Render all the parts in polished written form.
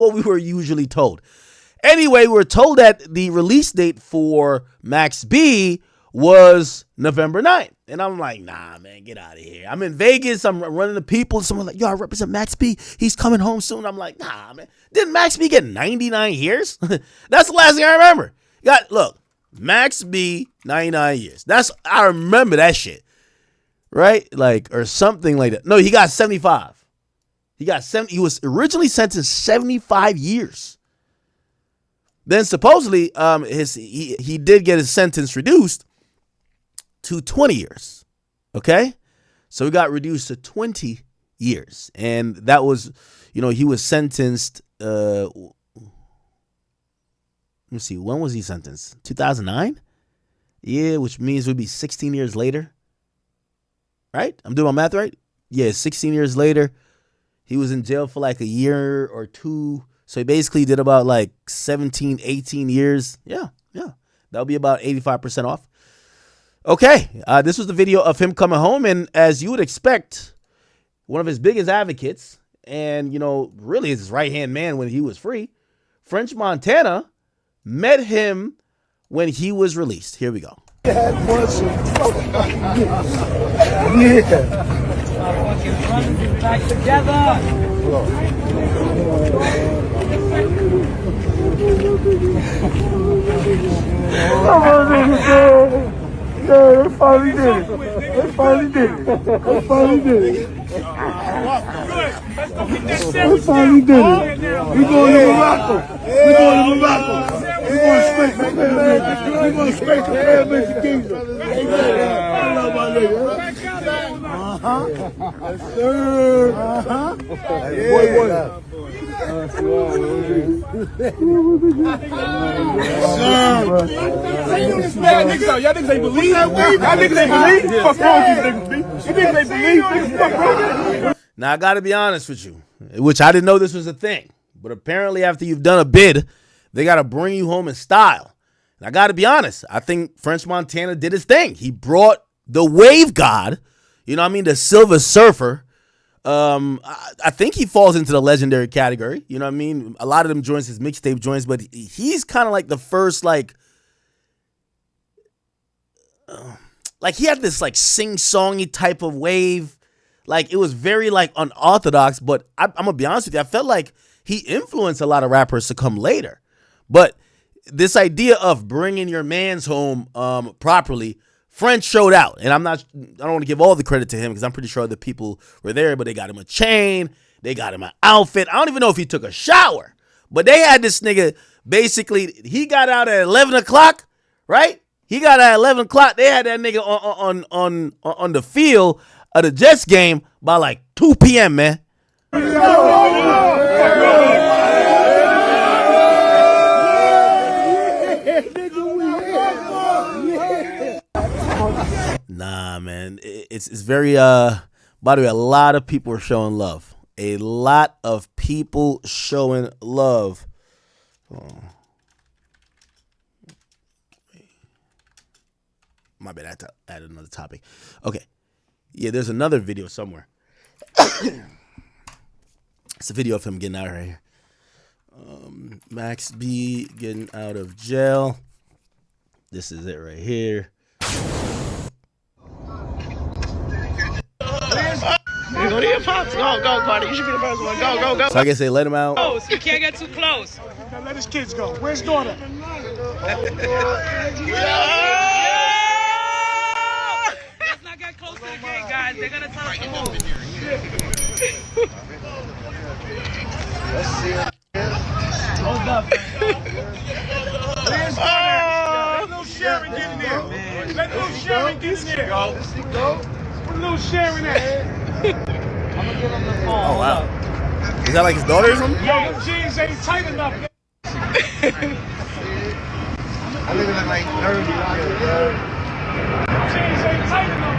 what we were usually told. Anyway, we were told that the release date for Max B was November 9th. And I'm like, nah, man, get out of here. I'm in Vegas. I'm running the people. Someone like, yo, I represent Max B. He's coming home soon. I'm like, nah, man. Didn't Max B get 99 years? That's the last thing I remember. Look, Max B, 99 years. I remember that shit. Right? Like, or something like that. No, he got 75. He was originally sentenced 75 years. Then supposedly, he did get his sentence reduced to 20 years. Okay? So he got reduced to 20 years. And that was, he was sentenced, let me see, when was he sentenced? 2009? Yeah, which means it would be 16 years later. Right? I'm doing my math right? Yeah, 16 years later. He was in jail for like a year or two. So he basically did about like 17, 18 years. Yeah. That'll be about 85% off. Okay. This was the video of him coming home. And as you would expect, one of his biggest advocates and, really his right-hand man when he was free, French Montana, met him when he was released. Here we go. Yeah. Back together. They finally did it. They finally did it. They finally did it. They finally did it. We going to Morocco. We going to Morocco. We going to space the man. We going to space the man, Kingdom. I love my nigga. Yes, sir. Boy, Y'all niggas ain't believe that way? Y'all niggas ain't believe? Fuck wrong with these niggas, B. You niggas ain't believe? Fuck wrong. Now, I got to be honest with you, which I didn't know this was a thing. But apparently after you've done a bid, they got to bring you home in style. And I got to be honest, I think French Montana did his thing. He brought the wave god, the Silver Surfer. I think he falls into the legendary category. You know what I mean? A lot of them joints, his mixtape joints, but he's kind of like the first, like he had this like sing-songy type of wave. Like it was very like unorthodox, but I'm gonna be honest with you, I felt like he influenced a lot of rappers to come later. But this idea of bringing your mans home properly, French showed out. And I don't want to give all the credit to him because I'm pretty sure the people were there, but they got him a chain, they got him an outfit. I don't even know if he took a shower, but they had this nigga basically, he got out at 11 o'clock, right? He got out at 11 o'clock. They had that nigga on the field of the Jets game by like 2 p.m., man. Nah, man. It's very, by the way, a lot of people are showing love. A lot of people showing love. Oh. My bad, I added another topic. Okay. Yeah, there's another video somewhere. It's a video of him getting out right here. Max B getting out of jail. This is it right here. Go to your pops. Go, Carter. You should be the first one. Go. So I guess they let him out. Close. You can't get too close. Now let his kids go. Where's daughter? Let's not get close to the gate, guys. They're gonna tell us to move. let's see it. Hold up. Where's daughter? Let little Sharon get in there. Let little Sharon get in there. Let's see, go. Where little Sharon at? I'm gonna give him the phone. Oh, wow. Is that like his daughter or something? Yo, the jeans ain't tight enough. I live in like 30. Jeans ain't tight enough.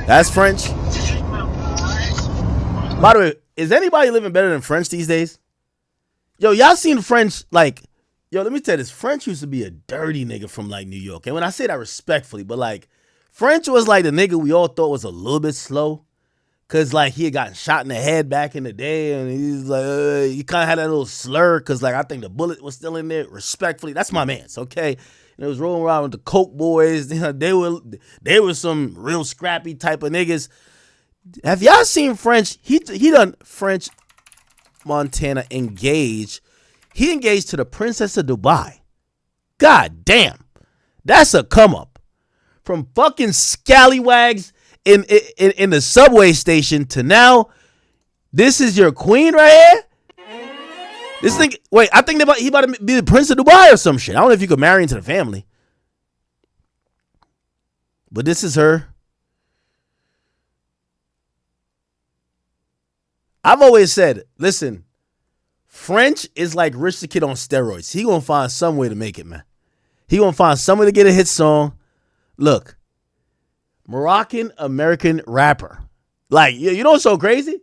That's French. By the way, is anybody living better than French these days? Yo, y'all seen French, like, yo, let me tell you this. French used to be a dirty nigga from, like, New York. And when I say that respectfully, but, like, French was, like, the nigga we all thought was a little bit slow. Cause like he had gotten shot in the head back in the day, and he's like, he kind of had that little slur, cause like I think the bullet was still in there. Respectfully, that's my man's, okay. And it was rolling around with the Coke boys. You know, they were some real scrappy type of niggas. Have y'all seen French? He done French Montana engage. He engaged to the Princess of Dubai. God damn, that's a come up from fucking scallywags in the subway station to now. This is your queen right here. This thing. Wait, I think he about to be the Prince of Dubai or some shit. I don't know if you could marry into the family, but this is her. I've always said, listen, French is like Rich the Kid on steroids. He gonna find some way to make it, man. He gonna find some way to get a hit song. Look. Moroccan American rapper. Like, you know what's so crazy?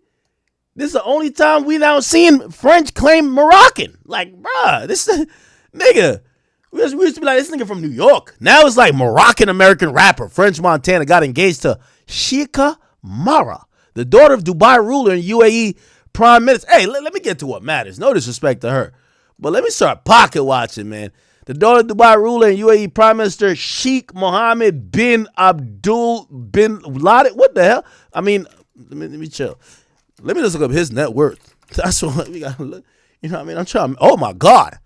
This is the only time we now seen French claim Moroccan. Like, bruh, this nigga. We used to be like, this nigga from New York. Now it's like Moroccan American rapper. French Montana got engaged to Sheikha Mara, the daughter of Dubai ruler and UAE Prime Minister. Hey, let me get to what matters. No disrespect to her. But let me start pocket watching, man. The daughter of Dubai ruler and UAE Prime Minister Sheikh Mohammed bin Abdul bin Laden. What the hell? I mean, let me chill. Let me just look up his net worth. That's what we got to look. You know what I mean? I'm trying. Oh, my God.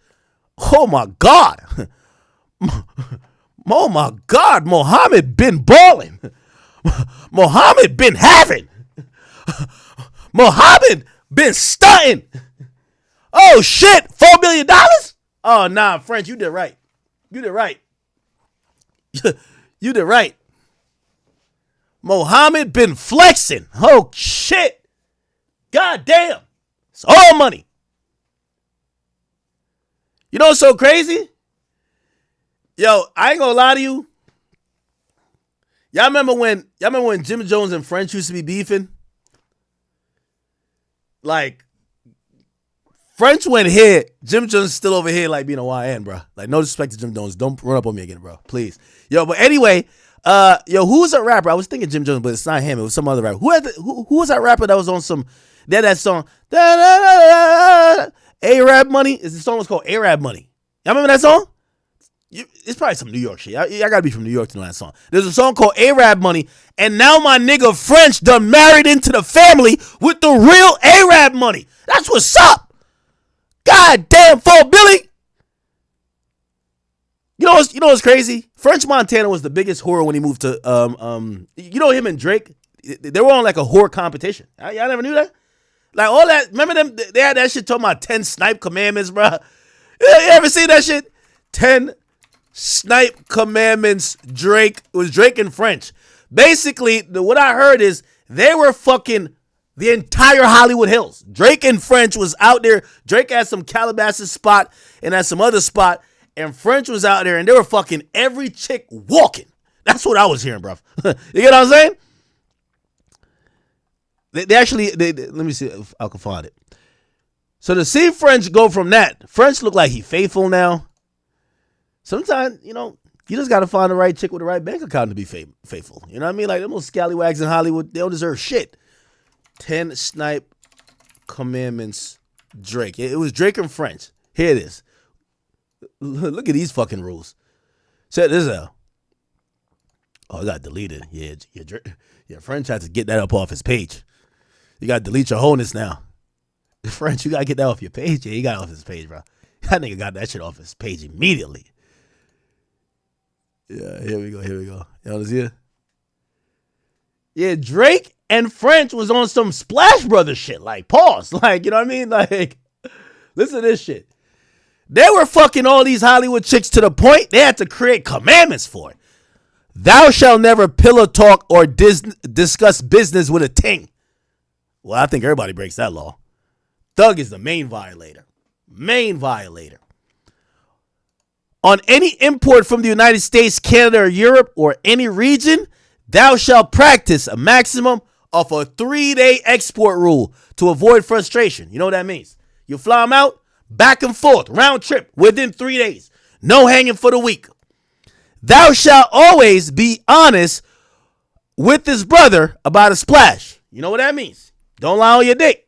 Oh, my God. Oh, my God. Mohammed bin balling. Mohammed bin having. Mohammed bin stunting. Oh, shit. $4 billion? Oh, nah, French, you did right. You did right. You did right. Mohammed been flexing. Oh, shit. God damn. It's all money. You know what's so crazy? Yo, I ain't gonna lie to you. Y'all remember when Jim Jones and French used to be beefing? Like, French went here. Jim Jones is still over here like being a YN, bro. Like, no disrespect to Jim Jones. Don't run up on me again, bro. Please. Yo, but anyway, who's a rapper? I was thinking Jim Jones, but it's not him. It was some other rapper. Who was that rapper that was on some, that song? A-Rap Money? The song was called A-Rap Money. Y'all remember that song? It's probably some New York shit. I gotta be from New York to know that song. There's a song called A-Rap Money, and now my nigga French done married into the family with the real A-Rap Money. That's what's up. God damn, $4 billion. You know what's crazy? French Montana was the biggest whore when he moved to him and Drake. They were on like a whore competition. Y'all never knew that? Like all that. Remember them? They had that shit talking about 10 snipe commandments, bro. You ever seen that shit? 10 snipe commandments. Drake. It was Drake and French. Basically, what I heard is they were fucking the entire Hollywood Hills. Drake and French was out there. Drake had some Calabasas spot and had some other spot. And French was out there and they were fucking every chick walking. That's what I was hearing, bro. You get what I'm saying? They actually, let me see if I can find it. So to see French go from that, French look like he faithful now. Sometimes, you just got to find the right chick with the right bank account to be faithful. You know what I mean? Like them little scallywags in Hollywood, they don't deserve shit. 10 snipe commandments, Drake. It was Drake and French. Here it is. Look at these fucking rules. Check this out. Oh, it got deleted. Yeah, French had to get that up off his page. You got to delete your wholeness now. French, you got to get that off your page. Yeah, he got it off his page, bro. That nigga got that shit off his page immediately. Yeah, here we go. Y'all see it? Yeah, Drake and French was on some Splash Brothers shit. Like, pause. Like, you know what I mean? Like, listen to this shit. They were fucking all these Hollywood chicks to the point they had to create commandments for it. Thou shalt never pillow talk or discuss business with a ting. Well, I think everybody breaks that law. Thug is the main violator. On any import from the United States, Canada, or Europe, or any region, thou shalt practice a maximum of a 3-day export rule to avoid frustration. You know what that means? You fly them out, back and forth, round trip, within 3 days. No hanging for the week. Thou shalt always be honest with his brother about a splash. You know what that means? Don't lie on your dick.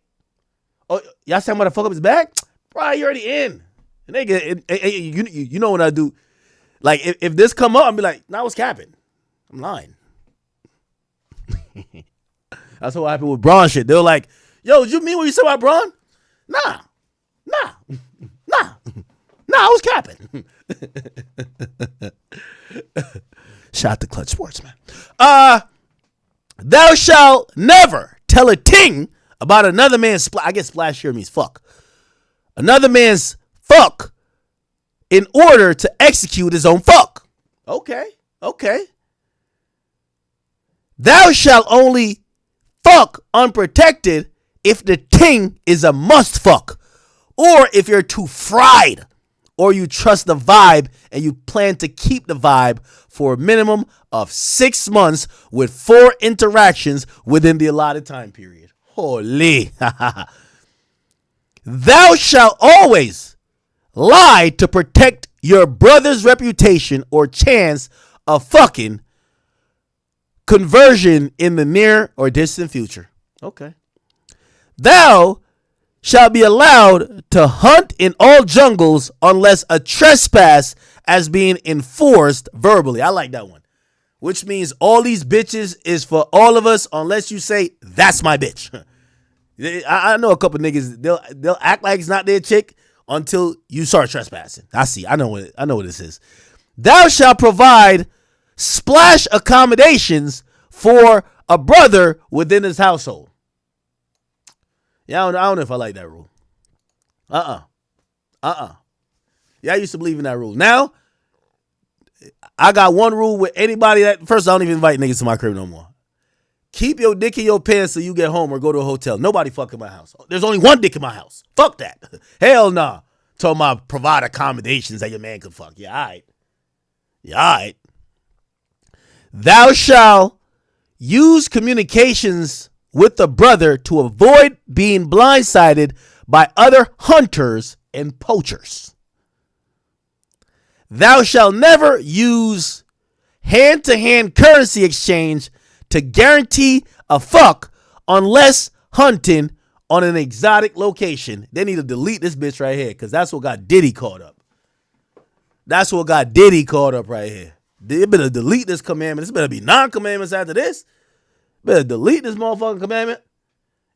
Oh, y'all saying I'm gonna fuck up his bag? Bro, you already in. And they get you know what I do. Like if this come up, I'll be like, nah, I was capping. I'm lying. That's what happened with Braun shit. They were like, yo, did you mean what you said about Braun? Nah, I was capping. Shout out to Clutch Sports, man. Thou shalt never tell a ting about another man's I guess splash here means fuck. Another man's fuck in order to execute his own fuck. Okay. Thou shalt only fuck unprotected if the ting is a must fuck, or if you're too fried, or you trust the vibe and you plan to keep the vibe for a minimum of 6 months with 4 interactions within the allotted time period. Holy. Thou shalt always lie to protect your brother's reputation or chance of fucking conversion in the near or distant future. Okay. Thou shalt be allowed to hunt in all jungles unless a trespass as being enforced verbally. I like that one. Which means all these bitches is for all of us unless you say, that's my bitch. I know a couple niggas, they'll act like it's not their chick until you start trespassing. I know what this is. Thou shalt provide splash accommodations for a brother within his household. Yeah, I don't know if I like that rule. Yeah, I used to believe in that rule. Now, I got one rule with anybody that, first, I don't even invite niggas to my crib no more. Keep your dick in your pants till you get home or go to a hotel. Nobody fuck in my house. There's only one dick in my house. Fuck that. Hell nah. Talking about provide accommodations that your man can fuck. Yeah, all right. Thou shalt use communications with the brother to avoid being blindsided by other hunters and poachers. Thou shalt never use hand-to-hand currency exchange to guarantee a fuck unless hunting on an exotic location. They need to delete this bitch right here because that's what got Diddy caught up. Right here. They better delete this commandment. This better be non-commandments after this. Better delete this motherfucking commandment.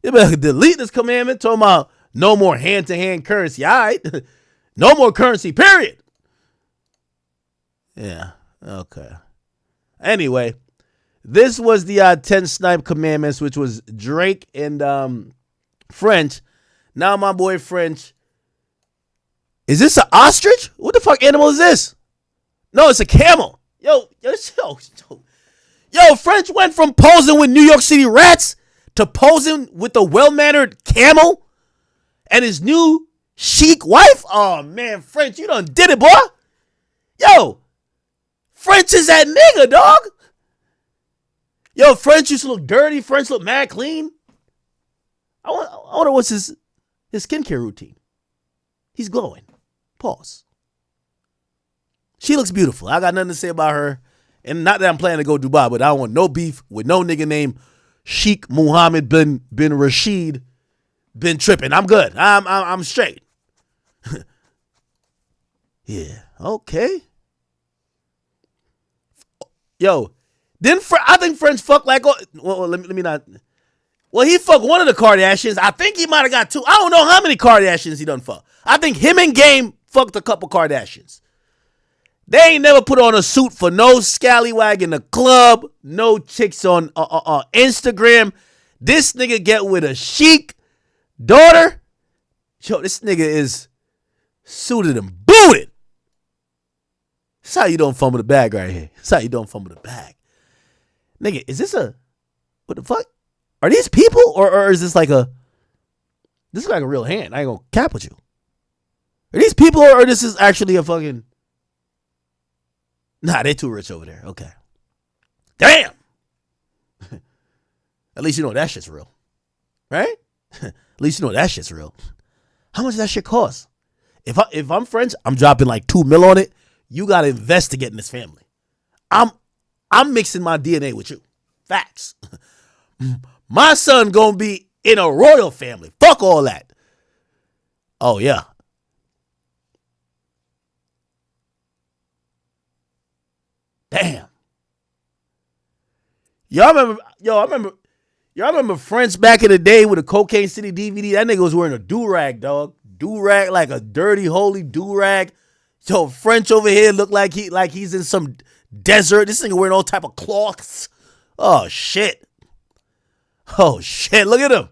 You better delete this commandment talking about no more hand-to-hand currency. All right. No more currency, period. Yeah. Okay. Anyway, this was the 10 Snipe Commandments, which was Drake and French. Now my boy French. Is this an ostrich? What the fuck animal is this? No, it's a camel. Yo, French went from posing with New York City rats to posing with the well-mannered camel and his new chic wife. Oh, man, French, you done did it, boy. Yo, French is that nigga, dog. Yo, French used to look dirty. French look mad clean. I wonder what's his skincare routine. He's glowing. Pause. She looks beautiful. I got nothing to say about her. And not that I'm planning to go Dubai, but I don't want no beef with no nigga named Sheikh Mohammed bin Rashid bin tripping. I'm good. I'm straight. Yeah. Okay. Yo, I think French fuck like, well, let me not. Well, he fucked one of the Kardashians. I think he might have got 2. I don't know how many Kardashians he done fuck. I think him and Game fucked a couple Kardashians. They ain't never put on a suit for no scallywag in the club, no chicks on Instagram. This nigga get with a chic daughter. Yo, this nigga is suited and booted. That's how you don't fumble the bag right here. That's how you don't fumble the bag. Nigga, is this what the fuck? Are these people or is this like this is like a real hand. I ain't gonna cap with you. Are these people or this is actually a fucking... Nah, they too rich over there. Okay. Damn. At least you know that shit's real. Right? At least you know that shit's real. How much does that shit cost? If I'm French, I'm dropping like $2 million on it. You gotta invest to get in this family. I'm mixing my DNA with you. Facts. My son gonna be in a royal family. Fuck all that. Oh, yeah. Damn. Y'all remember French back in the day with a Cocaine City DVD? That nigga was wearing a do-rag, dog. Do-rag, like a dirty, holy do-rag. Yo, French over here look like he's in some desert. This nigga wearing all type of cloths. Oh, shit. Oh, shit. Look at him.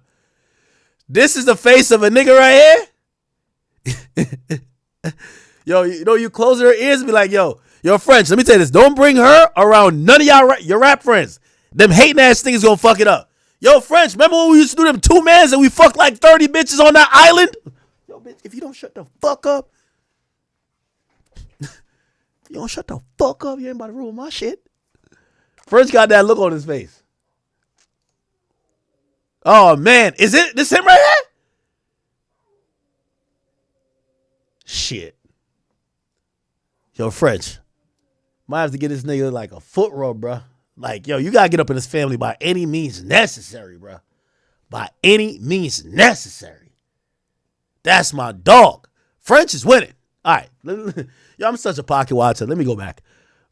This is the face of a nigga right here. Yo, you close her ears and be like, yo, French, let me tell you this. Don't bring her around none of your rap friends. Them hating ass niggas gonna fuck it up. Yo, French, remember when we used to do them 2-mans and we fucked like 30 bitches on that island? Yo, bitch, if you don't shut the fuck up, you ain't about to ruin my shit. French got that look on his face. Oh, man. Is this him right here? Shit. Yo, French. Might have to get this nigga like a foot rub, bro. Like, yo, you got to get up in this family by any means necessary, bro. By any means necessary. That's my dog. French is winning. All right. Yo, I'm such a pocket watcher. Let me go back.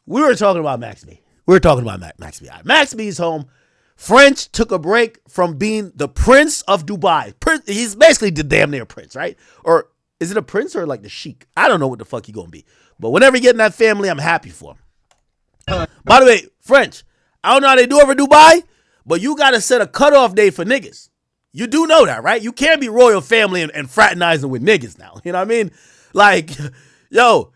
We were talking about Max B. All right, Max B's home. French took a break from being the Prince of Dubai. He's basically the damn near prince, right? Or is it a prince or like the sheik? I don't know what the fuck he gonna be. But whenever you get in that family, I'm happy for him. By the way, French, I don't know how they do over Dubai, but you got to set a cutoff date for niggas. You do know that, right? You can't be royal family and fraternizing with niggas now. You know what I mean? Like, yo,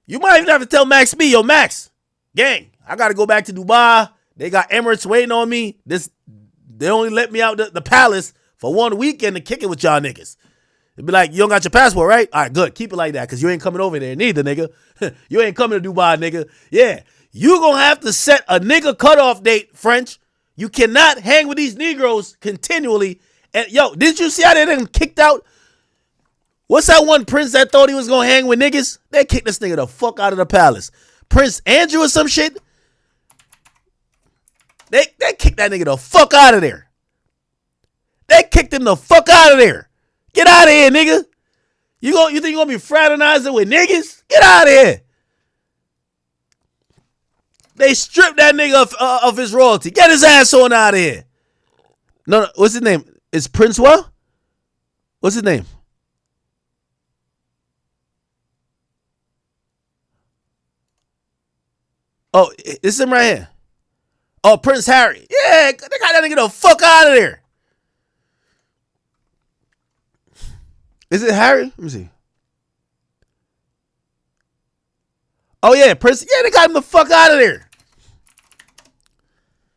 you might even have to tell Max B, yo, Max, gang, I got to go back to Dubai. They got Emirates waiting on me. They only let me out the palace for one weekend to kick it with y'all niggas. It'd be like, you don't got your passport, right? All right, good. Keep it like that, because you ain't coming over there neither, nigga. You ain't coming to Dubai, nigga. Yeah, you gonna have to set a nigga cutoff date, French. You cannot hang with these Negroes continually. And, yo, did you see how they done kicked out? What's that one prince that thought he was gonna hang with niggas? They kicked this nigga the fuck out of the palace. Prince Andrew or some shit? They kicked that nigga the fuck out of there. They kicked him the fuck out of there. Get out of here, nigga. You think you're going to be fraternizing with niggas? Get out of here. They stripped that nigga of his royalty. Get his ass on out of here. No, what's his name? Is Prince what? What's his name? Oh, it's him right here. Oh, Prince Harry. Yeah, they got that nigga the fuck out of there. Is it Harry? Let me see. Oh, yeah, Prince. Yeah, they got him the fuck out of there.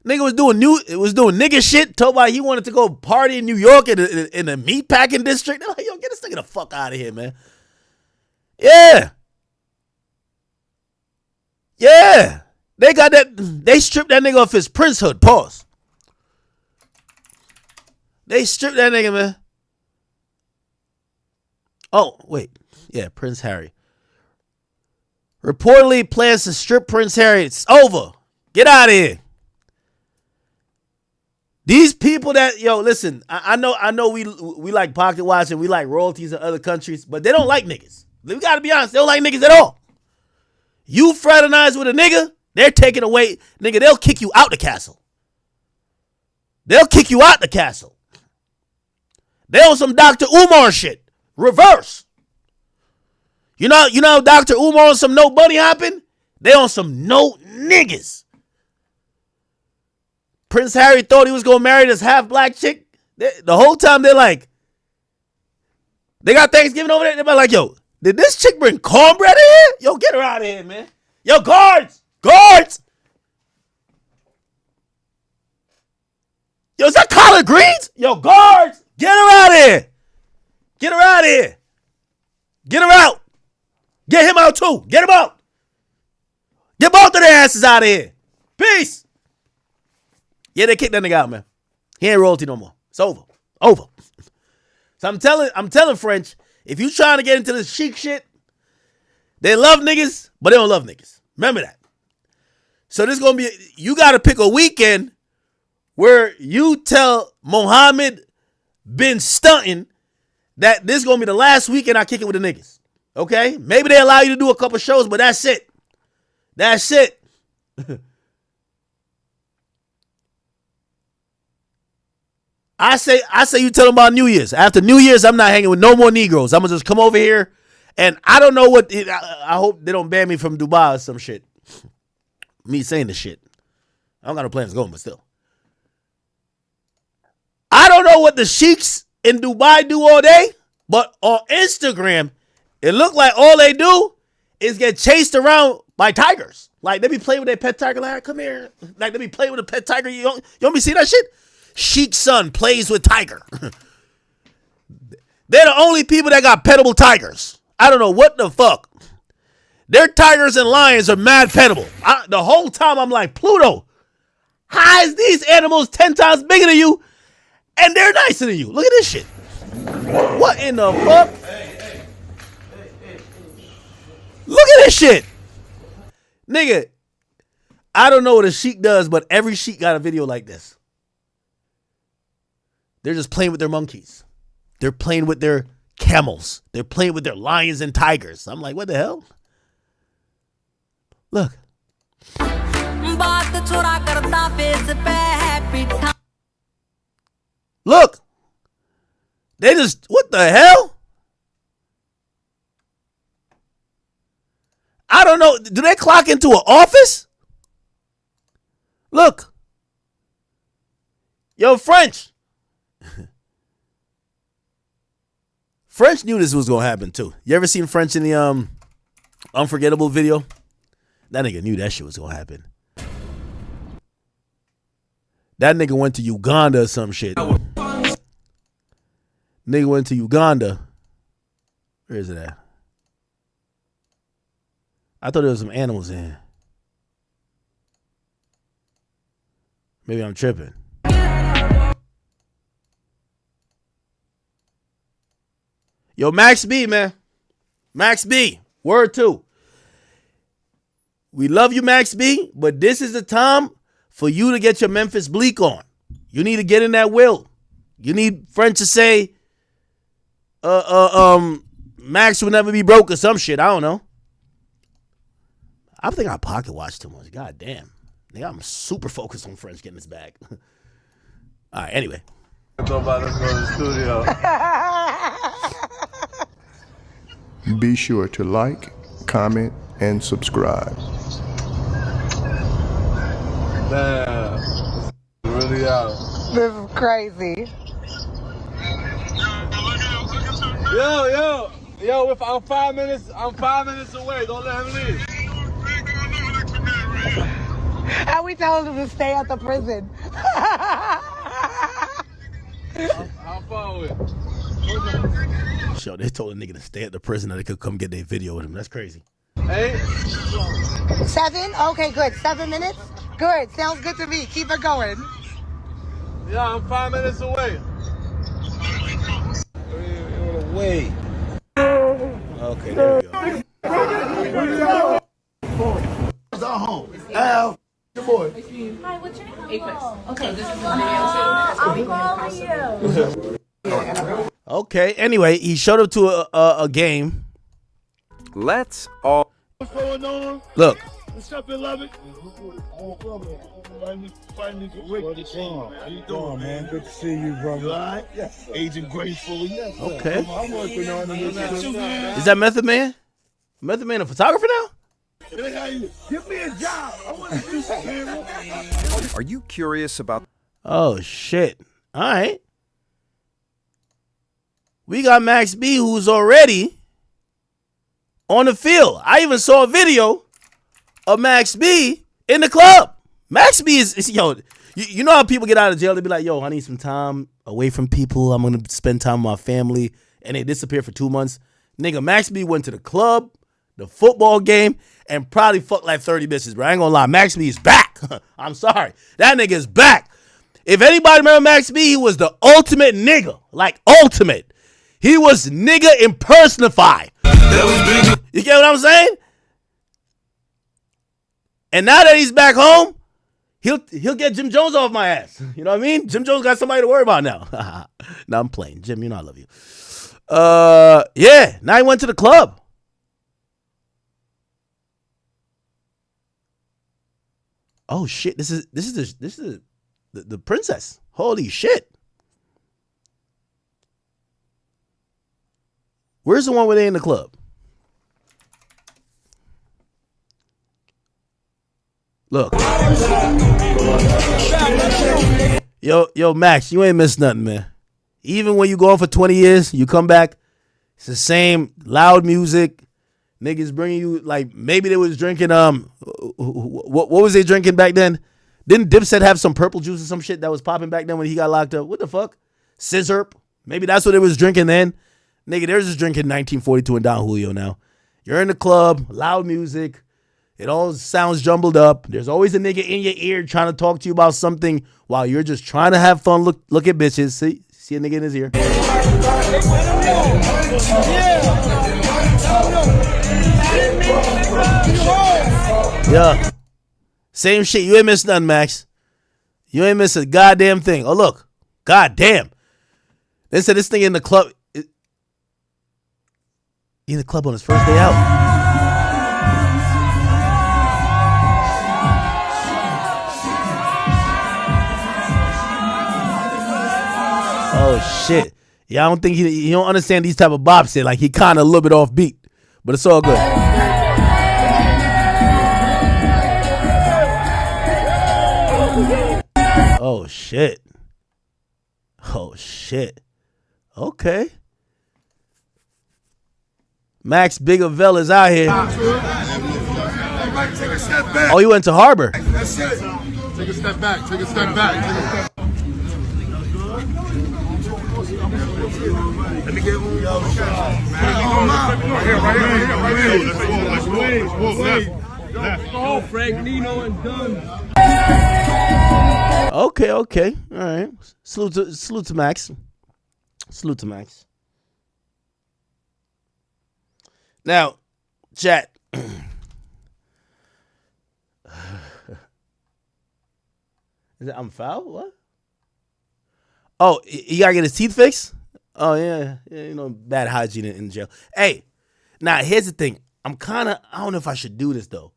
Nigga was doing nigga shit. Told about he wanted to go party in New York in the meatpacking district. They're like, yo, get this nigga the fuck out of here, man. Yeah. Yeah. They got that. They stripped that nigga off his princehood. Pause. They stripped that nigga, man. Oh, wait. Yeah, Prince Harry. Reportedly plans to strip Prince Harry. It's over. Get out of here. These people that, yo, listen, I know we like pocket watching, we like royalties in other countries, but they don't like niggas. We gotta be honest, they don't like niggas at all. You fraternize with a nigga, they're taking away, nigga, they'll kick you out the castle. They'll kick you out the castle. They on some Dr. Umar shit. Reverse. You know Dr. Umar on some no bunny hopping? They on some no niggas. Prince Harry thought he was going to marry this half-black chick. The whole time they're like, they got Thanksgiving over there. They're like, yo, did this chick bring cornbread in here? Yo, get her out of here, man. Yo, guards. Guards. Yo, is that collard greens? Yo, guards. Get her out of here. Get her out of here. Get her out. Get him out too. Get him out. Get both of their asses out of here. Peace. Yeah, they kicked that nigga out, man. He ain't royalty no more. It's over. Over. So I'm telling French, if you trying to get into this chic shit, they love niggas, but they don't love niggas. Remember that. So this is gonna be, you gotta pick a weekend where you tell Mohammed been stunting that this is going to be the last weekend I kick it with the niggas. Okay? Maybe they allow you to do a couple shows, but that's it. That's it. I say you tell them about New Year's. After New Year's, I'm not hanging with no more Negroes. I'm going to just come over here, and I don't know what, I hope they don't ban me from Dubai or some shit. Me saying this shit. I don't got no plans going, but still. I don't know what the sheiks in Dubai do all day, but on Instagram, it look like all they do is get chased around by tigers. Like, they be playing with their pet tiger. Like, come here. Like, they be playing with a pet tiger. You don't be see that shit? Sheik's son plays with tiger. They're the only people that got pettable tigers. I don't know what the fuck. Their tigers and lions are mad pettable. The whole time I'm like, Pluto, how is these animals 10 times bigger than you and they're nicer than you? Look at this shit. What in the fuck? Look at this shit. Nigga, I don't know what a sheik does, but every sheik got a video like this. They're just playing with their monkeys. They're playing with their camels. They're playing with their lions and tigers. I'm like, what the hell? Look. Look. They just, what the hell? I don't know. Do they clock into an office? Look. Yo, French. French knew this was going to happen, too. You ever seen French in the Unforgettable video? That nigga knew that shit was going to happen. That nigga went to Uganda or some shit. Nigga went to Uganda. Where is it at? I thought there was some animals in here. Maybe I'm tripping. Yo, Max B, man. Max B. Word 2. We love you, Max B, but this is the time for you to get your Memphis Bleak on. You need to get in that will. You need French to say, Max will never be broke or some shit. I don't know. I think I pocket watched too much. God damn. Nigga, I'm super focused on French getting this back. All right, anyway. Let's go to the studio. Be sure to like, comment, and subscribe. Damn. Really out. This is crazy. Yo, I'm 5 minutes away. Don't let him leave. How we telling him to stay at the prison? How far away? Yo, they told a nigga to stay at the prison that they could come get their video with him. That's crazy. 8? 7? Okay, good. 7 minutes? Good. Sounds good to me. Keep it going. Yeah, I'm 5 minutes away. Wait. Okay, there we go. It's our home. Al, your boy. Hi, what's your name? Okay, this is the video too. Okay, anyway, he showed up to a game. Let's all. What's going on? Look. What's up, beloved? Finally, Rick. How you doing, man? Good to see you, brother. You all right? Yes. Aging gracefully. Yes, Okay. I'm working on it. Is that Method Man? Method Man a photographer now? Give me a job. I want to do some camera. Are you curious about? Oh, shit. All right. We got Max B, who's already on the field. I even saw a video of Max B in the club. Max B is yo, you know how people get out of jail? They be like, yo, I need some time away from people. I'm going to spend time with my family. And they disappear for 2 months. Nigga, Max B went to the club, the football game, and probably fucked like 30 bitches, bro. I ain't gonna lie. Max B is back. I'm sorry. That nigga is back. If anybody remember Max B, he was the ultimate nigga. Like, ultimate. He was nigga impersonified. You get what I'm saying? And now that he's back home, he'll get Jim Jones off my ass. You know what I mean? Jim Jones got somebody to worry about now. No, I'm playing. Jim, you know I love you. Yeah. Now he went to the club. Oh shit! This is the princess. Holy shit! Where's the one where they in the club? Look. Yo, Max, you ain't missed nothing, man. Even when you go on for 20 years, you come back, it's the same loud music. Niggas bringing you, like, maybe they was drinking, what was they drinking back then? Didn't Dipset have some purple juice or some shit that was popping back then when he got locked up? What the fuck? Scissorp? Maybe that's what they was drinking then. Nigga, they're just drinking 1942 and Don Julio now. You're in the club, loud music. It all sounds jumbled up. There's always a nigga in your ear trying to talk to you about something while you're just trying to have fun. Look at bitches. See a nigga in his ear. Yeah. Same shit. You ain't missed nothing, Max. You ain't missed a goddamn thing. Oh, look. Goddamn. They said this thing in the club. In the club on his first day out. Oh shit! Yeah, I don't think he don't understand these type of bops. Shit. Like he kind of a little bit off beat, but it's all good. Oh shit! Oh shit! Okay. Max Bigavell is out here. Oh, you went to Harbor. That's it. Take a step back. Take a step back. Let me get one. Let's go, Frank, Nino, and Dunn. Okay. All right. Salute to Max. Salute to Max. Now, chat. Is it I'm foul? What? Oh, you gotta get his teeth fixed? Oh, yeah, you know, bad hygiene in jail. Hey, now here's the thing. I don't know if I should do this, though.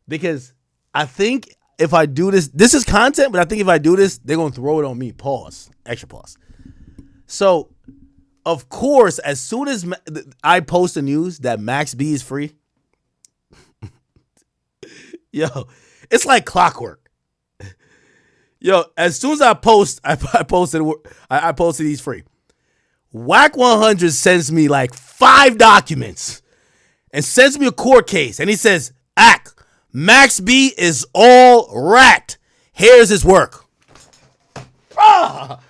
Because I think if I do this is content, but I think if I do this, they're going to throw it on me. Pause. Extra pause. So, of course, as soon as I post the news that Max B is free, yo, it's like clockwork. Yo, as soon as I posted he's free. Whack 100 sends me like 5 documents and sends me a court case. And he says, Max B is all rat. Here's his work. Bruh.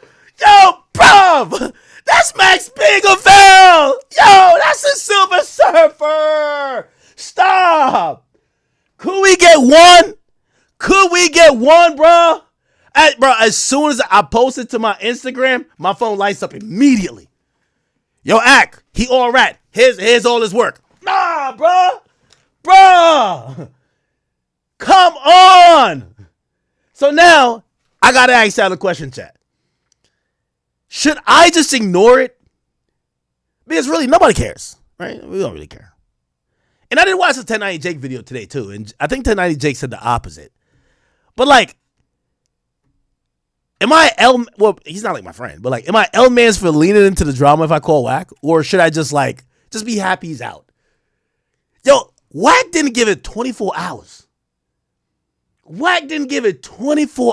Yo, bruv. That's Max Bigavell. Yo, that's a Silver Surfer. Stop. Could we get one? Bruh? As soon as I post it to my Instagram, my phone lights up immediately. Yo, he all rat. Here's all his work. Nah, bruh. Come on. So now, I got to ask y'all a question, chat. Should I just ignore it? Because really, nobody cares, right? We don't really care. And I did watch the 1090 Jake video today, too. And I think 1090 Jake said the opposite. But, like, well, he's not like my friend, but like, am I L-Mans for leaning into the drama if I call Whack? Or should I just be happy he's out? Yo, Whack didn't give it 24 hours. Like, he didn't give it 24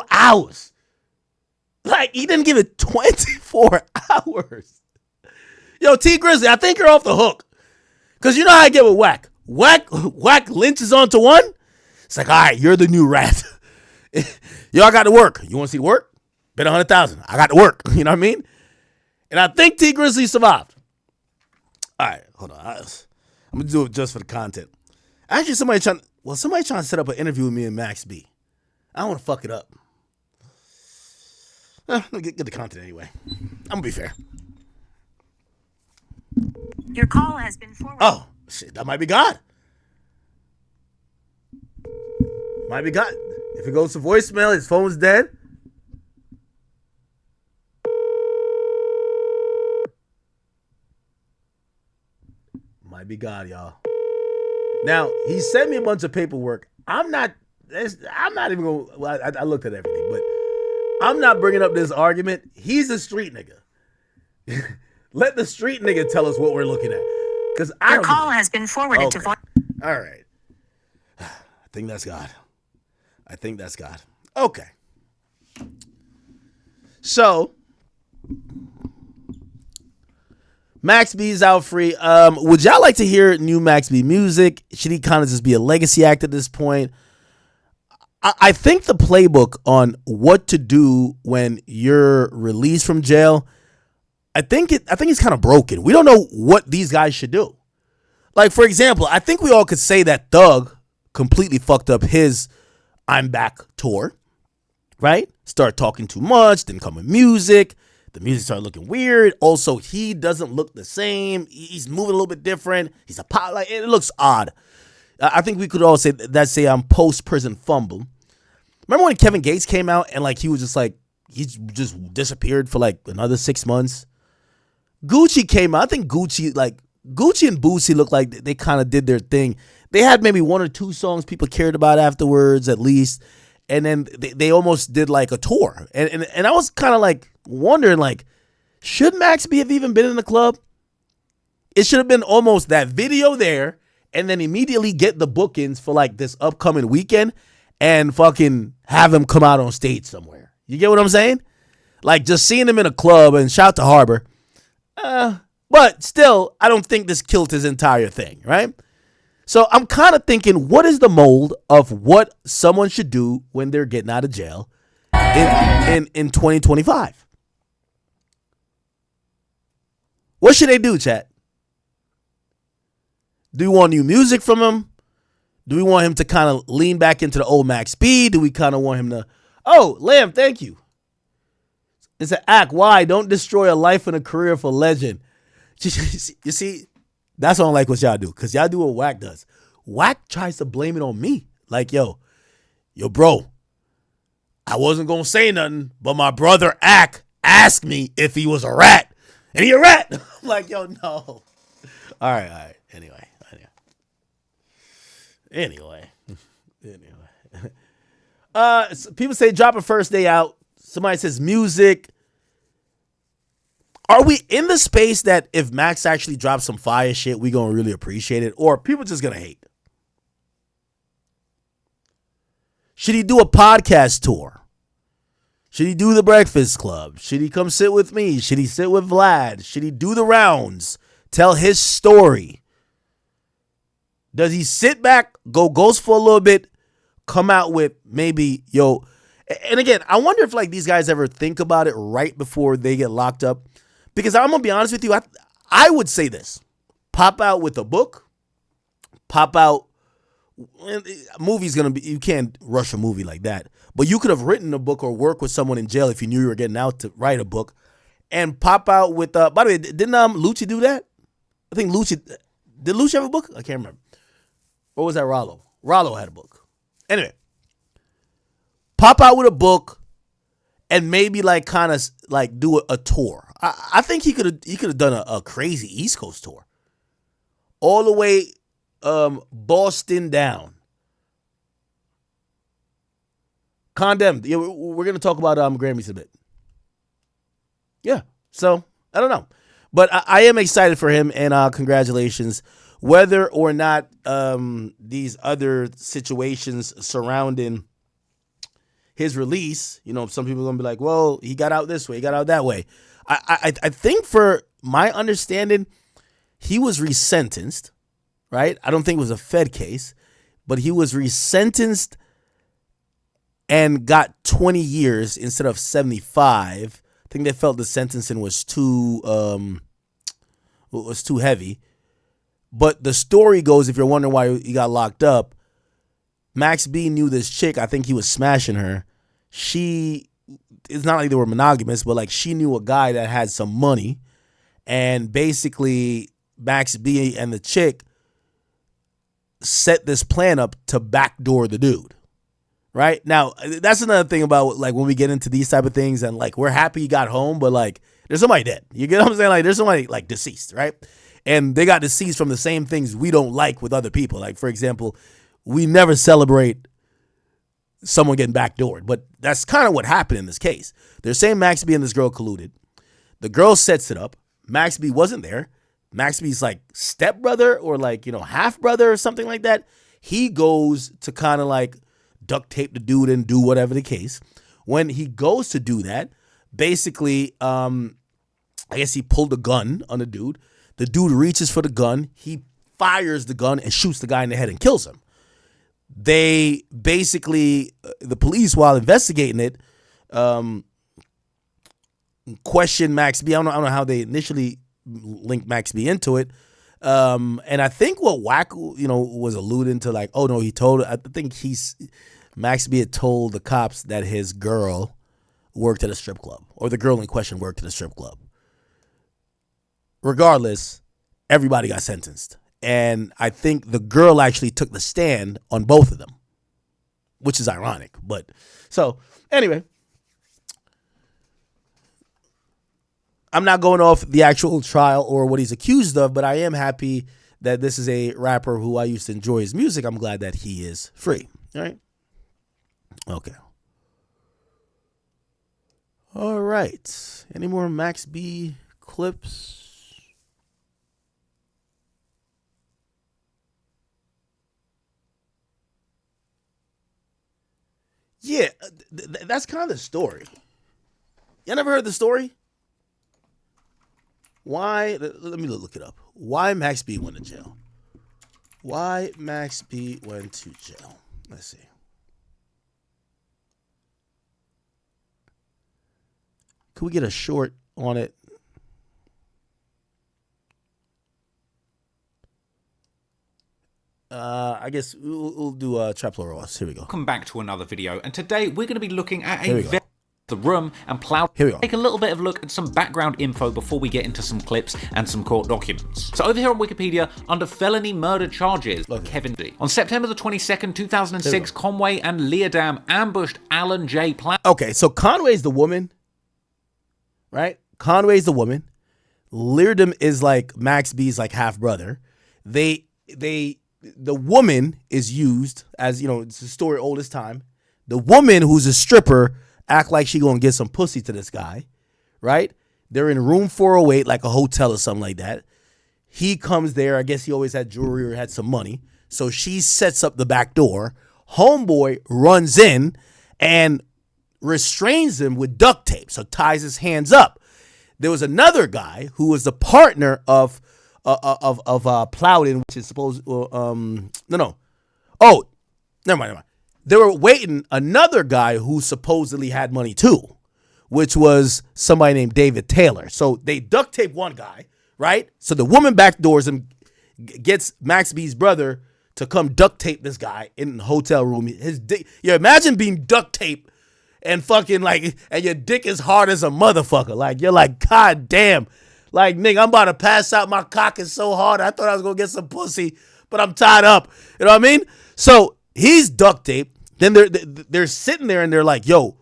hours. Yo, T Grizzly, I think you're off the hook. Because you know how I get with Whack. Whack lynches onto one. It's like, all right, you're the new rat. Yo, I got to work. You want to see work? Bet 100,000. I got to work. You know what I mean? And I think T Grizzly survived. All right, hold on. I'm going to do it just for the content. Actually, somebody trying to set up an interview with me and Max B. I don't want to fuck it up. Let me get the content anyway. I'm going to be fair. Your call has been forwarded. Oh, shit. That might be God. If it goes to voicemail, his phone's dead. Might be God, y'all. Now, he sent me a bunch of paperwork. I'm not even going to, well, I looked at everything, but I'm not bringing up this argument. He's a street nigga. Let the street nigga tell us what we're looking at. Because Your call has been forwarded to voice. All right. I think that's God. Okay. So, Max B's out free. Would y'all like to hear new Max B music? Should he kind of just be a legacy act at this point? I think the playbook on what to do when you're released from jail, I think it's kind of broken. We don't know what these guys should do. Like, for example, I think we all could say that Thug completely fucked up his I'm Back tour, right? Start talking too much, didn't come with music. The music started looking weird. Also, he doesn't look the same. He's moving a little bit different. He's a pot. Like, it looks odd. I think we could all say that's post-prison fumble. Remember when Kevin Gates came out and like he was just like, he just disappeared for like another 6 months? Gucci came out. I think Gucci and Boosie looked like they kind of did their thing. They had maybe 1 or 2 songs people cared about afterwards at least. And then they almost did like a tour. And I was kind of like wondering, like, should Max B have even been in the club? It should have been almost that video there and then immediately get the bookings for like this upcoming weekend and fucking have him come out on stage somewhere. You get what I'm saying? Like just seeing him in a club, and shout to Harbor. But still, I don't think this killed his entire thing, right? So I'm kind of thinking, what is the mold of what someone should do when they're getting out of jail in 2025? What should they do, chat? Do we want new music from him? Do we want him to kind of lean back into the old Max B? Do we kind of want him to... Oh, Lamb, thank you. It's an act. Why? Don't destroy a life and a career for legend. You see, that's what I don't like what y'all do. Because y'all do what Wack does. Wack tries to blame it on me. Like, yo, bro, I wasn't going to say nothing, but my brother Ack asked me if he was a rat. And he a rat. I'm like, yo, no. All right. Anyway. People say drop a first day out. Somebody says music. Are we in the space that if Max actually drops some fire shit, we gonna really appreciate it? Or are people just gonna hate? Should he do a podcast tour? Should he do the Breakfast Club? Should he come sit with me? Should he sit with Vlad? Should he do the rounds? Tell his story? Does he sit back, go ghost for a little bit, come out with maybe, yo... And again, I wonder if like these guys ever think about it right before they get locked up. Because I'm going to be honest with you, I would say this. Pop out with a book. Pop out... Movie's going to be... You can't rush a movie like that. But you could have written a book or work with someone in jail if you knew you were getting out to write a book. And pop out with... by the way, didn't Lucci do that? I think Lucci... Did Lucci have a book? I can't remember. Or was that Rollo? Rollo had a book. Anyway. Pop out with a book and maybe like kind of like do a tour. I think he could have done a crazy East Coast tour. All the way Boston down. Condemned. Yeah, we're going to talk about Grammys a bit. Yeah. So, I don't know. But I am excited for him, and congratulations. Whether or not these other situations surrounding his release, you know, some people are going to be like, well, he got out this way, he got out that way. I think for my understanding, he was resentenced, right? I don't think it was a Fed case, but he was resentenced and got 20 years instead of 75. I think they felt the sentencing was too heavy. But the story goes, if you're wondering why he got locked up, Max B knew this chick. I think he was smashing her. It's not like they were monogamous, but like she knew a guy that had some money. And basically, Max B and the chick set this plan up to backdoor the dude. right? Now, that's another thing about like when we get into these type of things and like we're happy you got home, but like there's somebody dead. You get what I'm saying? Like there's somebody like deceased, right? And they got deceased from the same things we don't like with other people. Like, for example, we never celebrate someone getting backdoored, but that's kind of what happened in this case. They're saying Max B and this girl colluded. The girl sets it up. Max B wasn't there. Max B's like stepbrother or like, half brother or something like that. He goes to kind of like duct tape the dude and do whatever the case. When he goes to do that, basically, I guess he pulled a gun on the dude. The dude reaches for the gun. He fires the gun and shoots the guy in the head and kills him. They basically, the police, while investigating it, questioned Max B. I don't know how they initially linked Max B into it. And I think what Wack, was alluding to, like, oh no, I think Max B had told the cops that his girl worked at a strip club, or the girl in question worked at a strip club. Regardless, everybody got sentenced. And I think the girl actually took the stand on both of them, which is ironic. But so anyway, I'm not going off the actual trial or what he's accused of, but I am happy that this is a rapper who I used to enjoy his music. I'm glad that he is free. All right. Okay. All right. Any more Max B clips? Yeah, that's kind of the story. You never heard the story? Why? Let me look it up. Why Max B went to jail? Why Max B went to jail? Let's see. Could we get a short on it? I guess we'll do Traplo Ross. Here we go. Welcome back to another video, and today we're going to be looking at the room and plow. Here we go. Take a little bit of a look at some background info before we get into some clips and some court documents. So over here on Wikipedia, under felony murder charges, Kevin D. On September the 22nd, 2006, Conway and Leardam ambushed Alan J. Plow. Okay, so Conway's the woman, right? Conway's the woman. Leardam is like Max B's like half brother. The woman is used as, it's a story old as time. The woman who's a stripper act like she gonna get some pussy to this guy, right? They're in room 408, like a hotel or something like that. He comes there. I guess he always had jewelry or had some money. So she sets up the back door. Homeboy runs in and restrains him with duct tape. So ties his hands up. There was another guy who was the partner of Plowden, which is supposed never mind. They were waiting another guy who supposedly had money too, which was somebody named David Taylor. So they duct tape one guy, right? So the woman backdoors him, gets Max B's brother to come duct tape this guy in the hotel room. Imagine being duct taped and fucking like, and your dick is hard as a motherfucker. Like, you're like, God damn. Like, nigga, I'm about to pass out. My cock is so hard. I thought I was going to get some pussy, but I'm tied up. You know what I mean? So he's duct taped. Then they're sitting there and they're like, yo,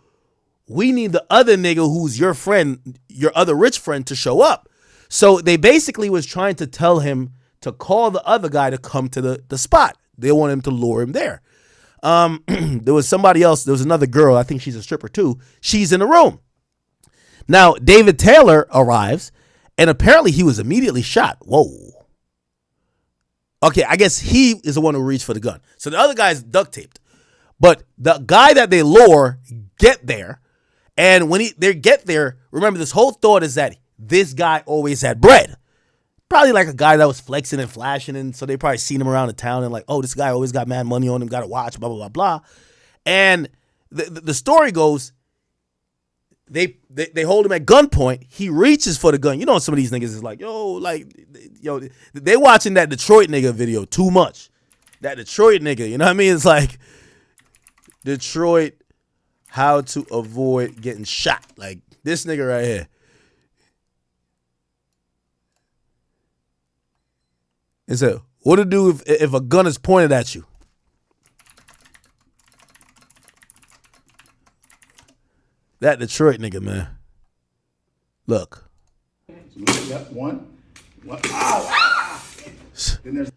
we need the other nigga who's your friend, your other rich friend, to show up. So they basically was trying to tell him to call the other guy to come to the spot. They want him to lure him there. There was somebody else. There was another girl. I think she's a stripper too. She's in the room. Now, David Taylor arrives. And apparently he was immediately shot. Whoa. Okay, I guess he is the one who reached for the gun. So the other guy's duct taped. But the guy that they lure get there. And when they get there, remember this whole thought is that this guy always had bread. Probably like a guy that was flexing and flashing. And so they probably seen him around the town and like, oh, this guy always got mad money on him, got a watch, blah, blah, blah, blah. And the story goes, They hold him at gunpoint. He reaches for the gun. You know, some of these niggas is like, they watching that Detroit nigga video too much. That Detroit nigga, you know what I mean? It's like Detroit, how to avoid getting shot. Like this nigga right here. It said, what to do if a gun is pointed at you? That Detroit nigga, man. Look. Yep, one. Ow! Then there's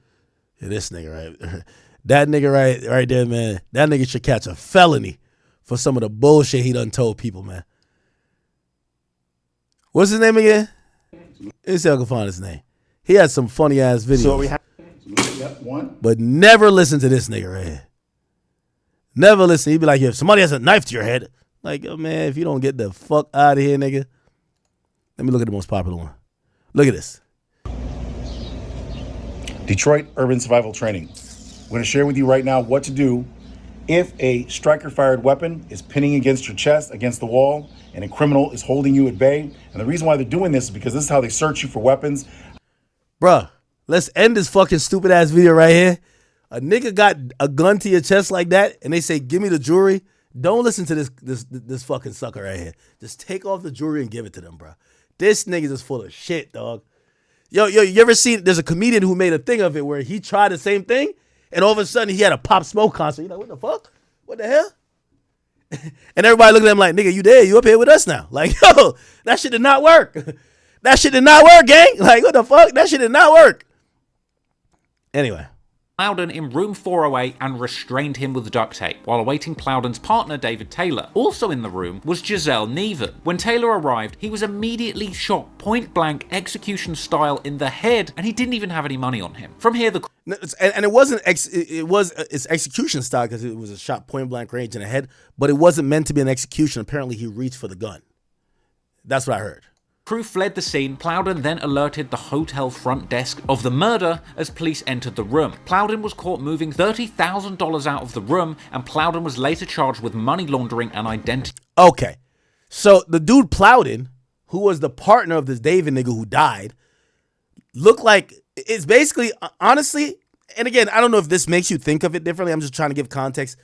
Yeah, this nigga right. That nigga right there, man. That nigga should catch a felony for some of the bullshit he done told people, man. What's his name again? Let me see if I can find his name. He had some funny ass videos. So we have one. But never listen to this nigga right here. Never listen. He'd be like, if somebody has a knife to your head, like, oh, man, if you don't get the fuck out of here, nigga. Let me look at the most popular one. Look at this. Detroit Urban Survival Training. I'm going to share with you right now what to do if a striker-fired weapon is pinning against your chest, against the wall, and a criminal is holding you at bay. And the reason why they're doing this is because this is how they search you for weapons. Bruh, let's end this fucking stupid ass video right here. A nigga got a gun to your chest like that, and they say, give me the jewelry. Don't listen to this fucking sucker right here. Just take off the jewelry and give it to them, bro. This nigga's just full of shit, dog. Yo, you ever seen, there's a comedian who made a thing of it where he tried the same thing, and all of a sudden he had a Pop Smoke concert. You're like, what the fuck? What the hell? And everybody looking at him like, nigga, you dead. You up here with us now. Like, yo, that shit did not work. That shit did not work, gang. Like, what the fuck? That shit did not work. Anyway. Plowden in room 408 and restrained him with duct tape, while awaiting Plowden's partner David Taylor. Also in the room was Giselle Neven. When Taylor arrived, he was immediately shot point blank, execution style in the head, and he didn't even have any money on him. From here, and it wasn't it's execution style because it was a shot point blank range in the head, but it wasn't meant to be an execution. Apparently, he reached for the gun. That's what I heard. Crew fled the scene. Plowden then alerted the hotel front desk of the murder as police entered the room. Plowden was caught moving $30,000 out of the room, and Plowden was later charged with money laundering and identity. Okay, so the dude Plowden, who was the partner of this David nigga who died, looked like, it's basically, honestly, and again, I don't know if this makes you think of it differently. I'm just trying to give context.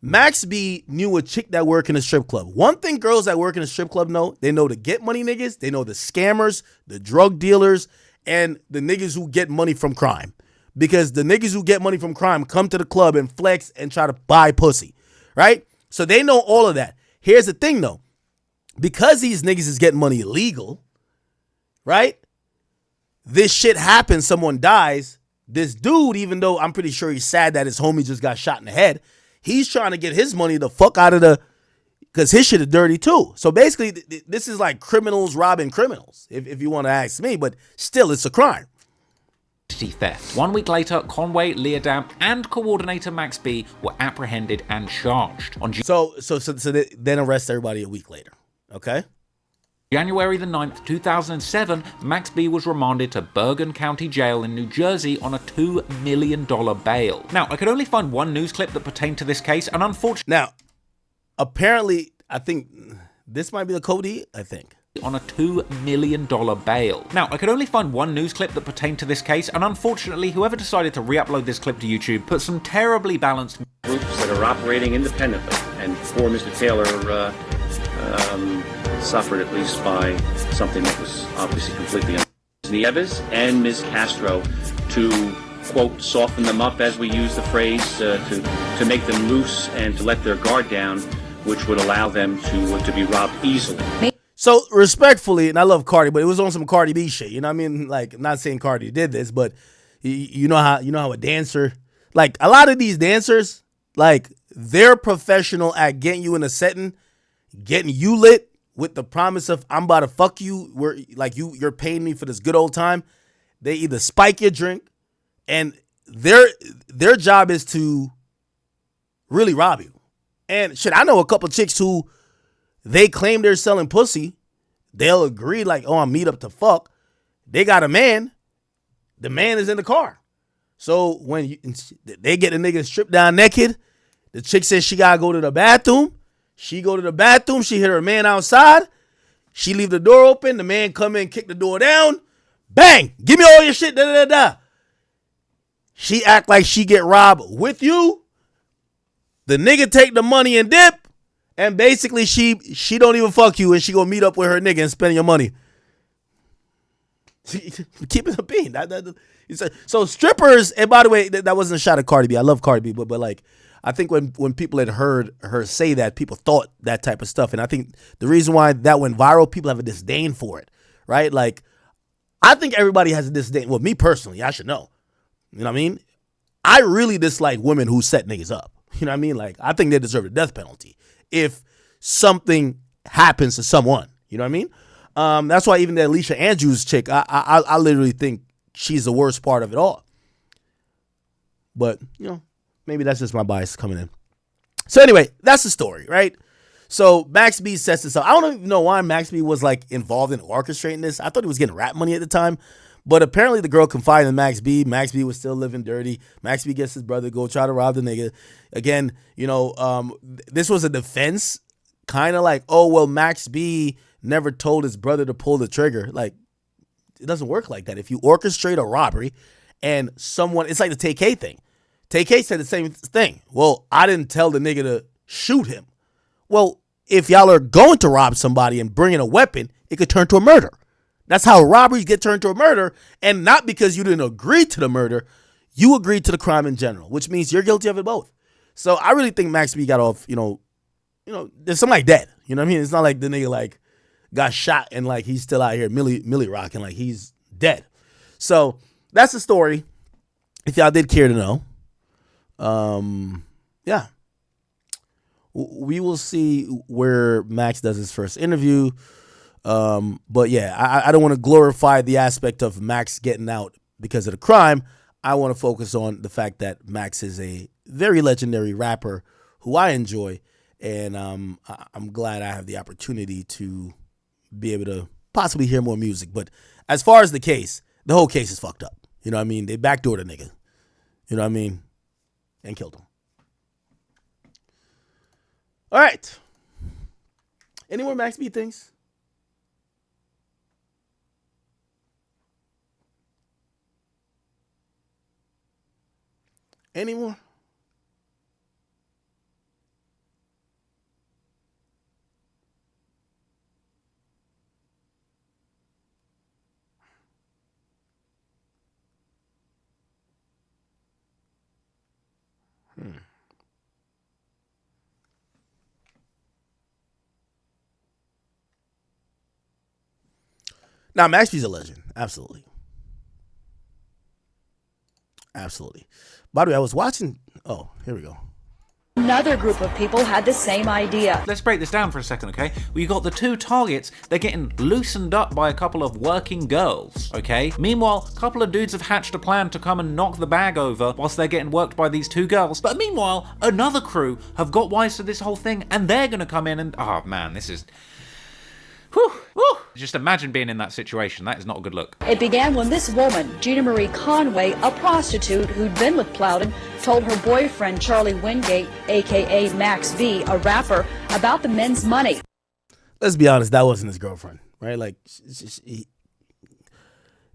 Max B knew a chick that worked in a strip club. One thing girls that work in a strip club know, they know the get money niggas, they know the scammers, the drug dealers, and the niggas who get money from crime. Because the niggas who get money from crime come to the club and flex and try to buy pussy, right? So they know all of that. Here's the thing though. Because these niggas is getting money illegal, right? This shit happens, someone dies. This dude, even though I'm pretty sure he's sad that his homie just got shot in the head, he's trying to get his money the fuck out of because his shit is dirty too. So basically, this is like criminals robbing criminals, if you want to ask me, but still, it's a crime. Theft. 1 week later, Conway, Leodam, and coordinator Max B were apprehended and charged. So they then arrest everybody a week later, okay? January the 9th, 2007, Max B was remanded to Bergen County Jail in New Jersey on a $2 million bail. Now, I could only find one news clip that pertained to this case, and unfortunately... Now, apparently, I think this might be the Cody, I think. On a $2 million bail. Now, I could only find one news clip that pertained to this case, and unfortunately, whoever decided to re-upload this clip to YouTube put some terribly balanced... Groups that are operating independently, and poor Mr. Taylor suffered at least by something that was obviously completely Nieves and Ms. Castro to, quote, soften them up, as we use the phrase, to make them loose and to let their guard down, which would allow them to be robbed easily. So respectfully, and I love Cardi, but it was on some Cardi B shit. You know what I mean? Like, I'm not saying Cardi did this, but you know how a dancer, like a lot of these dancers, like they're professional at getting you in a setting, getting you lit with the promise of I'm about to fuck you. Where like you're paying me for this good old time. They either spike your drink, and their job is to really rob you. And shit, I know a couple chicks who they claim they're selling pussy. They'll agree like, oh, I'm meet up to fuck. They got a man. The man is in the car. So when they get the nigga stripped down naked, the chick says she gotta go to the bathroom. She go to the bathroom. She hit her man outside. She leave the door open. The man come in, kick the door down. Bang! Give me all your shit. Da da da da. She act like she get robbed with you. The nigga take the money and dip. And basically, she don't even fuck you, and she gonna meet up with her nigga and spend your money. Keep it a bean. So strippers, and by the way, that wasn't a shot at Cardi B. I love Cardi B, but like, I think when people had heard her say that, people thought that type of stuff. And I think the reason why that went viral, people have a disdain for it, right? Like, I think everybody has a disdain. Well, me personally, I should know. You know what I mean? I really dislike women who set niggas up. You know what I mean? Like, I think they deserve the death penalty if something happens to someone. You know what I mean? That's why even the Alicia Andrews chick, I literally think she's the worst part of it all. But, you know, maybe that's just my bias coming in. So anyway, that's the story, right? So Max B sets this up. I don't even know why Max B was like involved in orchestrating this. I thought he was getting rap money at the time. But apparently the girl confided in Max B. Max B was still living dirty. Max B gets his brother to go try to rob the nigga. Again, you know, this was a defense. Kind of like, oh, well, Max B never told his brother to pull the trigger. Like, it doesn't work like that. If you orchestrate a robbery and someone, it's like the TK thing. TK said the same thing. Well, I didn't tell the nigga to shoot him. Well, if y'all are going to rob somebody and bring in a weapon, it could turn to a murder. That's how robberies get turned to a murder, and not because you didn't agree to the murder, you agreed to the crime in general, which means you're guilty of it both. So I really think Max B got off, you know, there's somebody dead. You know what I mean? It's not like the nigga like got shot and like he's still out here Millie rocking like he's dead. So that's the story. If y'all did care to know. Yeah. We will see where Max does his first interview. But yeah, I don't want to glorify the aspect of Max getting out because of the crime. I want to focus on the fact that Max is a very legendary rapper who I enjoy. And I'm glad I have the opportunity to be able to possibly hear more music. But as far as the case, the whole case is fucked up. You know what I mean? They backdoored a nigga. You know what I mean? And killed him. All right. Any more Max B things? Any more? Now, Max B's a legend. Absolutely. Absolutely. By the way, I was watching. Oh, here we go. Another group of people had the same idea. Let's break this down for a second, okay? We got the two targets. They're getting loosened up by a couple of working girls, okay? Meanwhile, a couple of dudes have hatched a plan to come and knock the bag over whilst they're getting worked by these two girls. But meanwhile, another crew have got wise to this whole thing and they're gonna come in and... Oh man, this is... Whew, whew. Just imagine being in that situation. That is not a good look. It began when this woman, Gina Marie Conway, a prostitute who'd been with Plowden, told her boyfriend, Charlie Wingate, a.k.a. Max B, a rapper, about the men's money. Let's be honest, that wasn't his girlfriend, right? Like,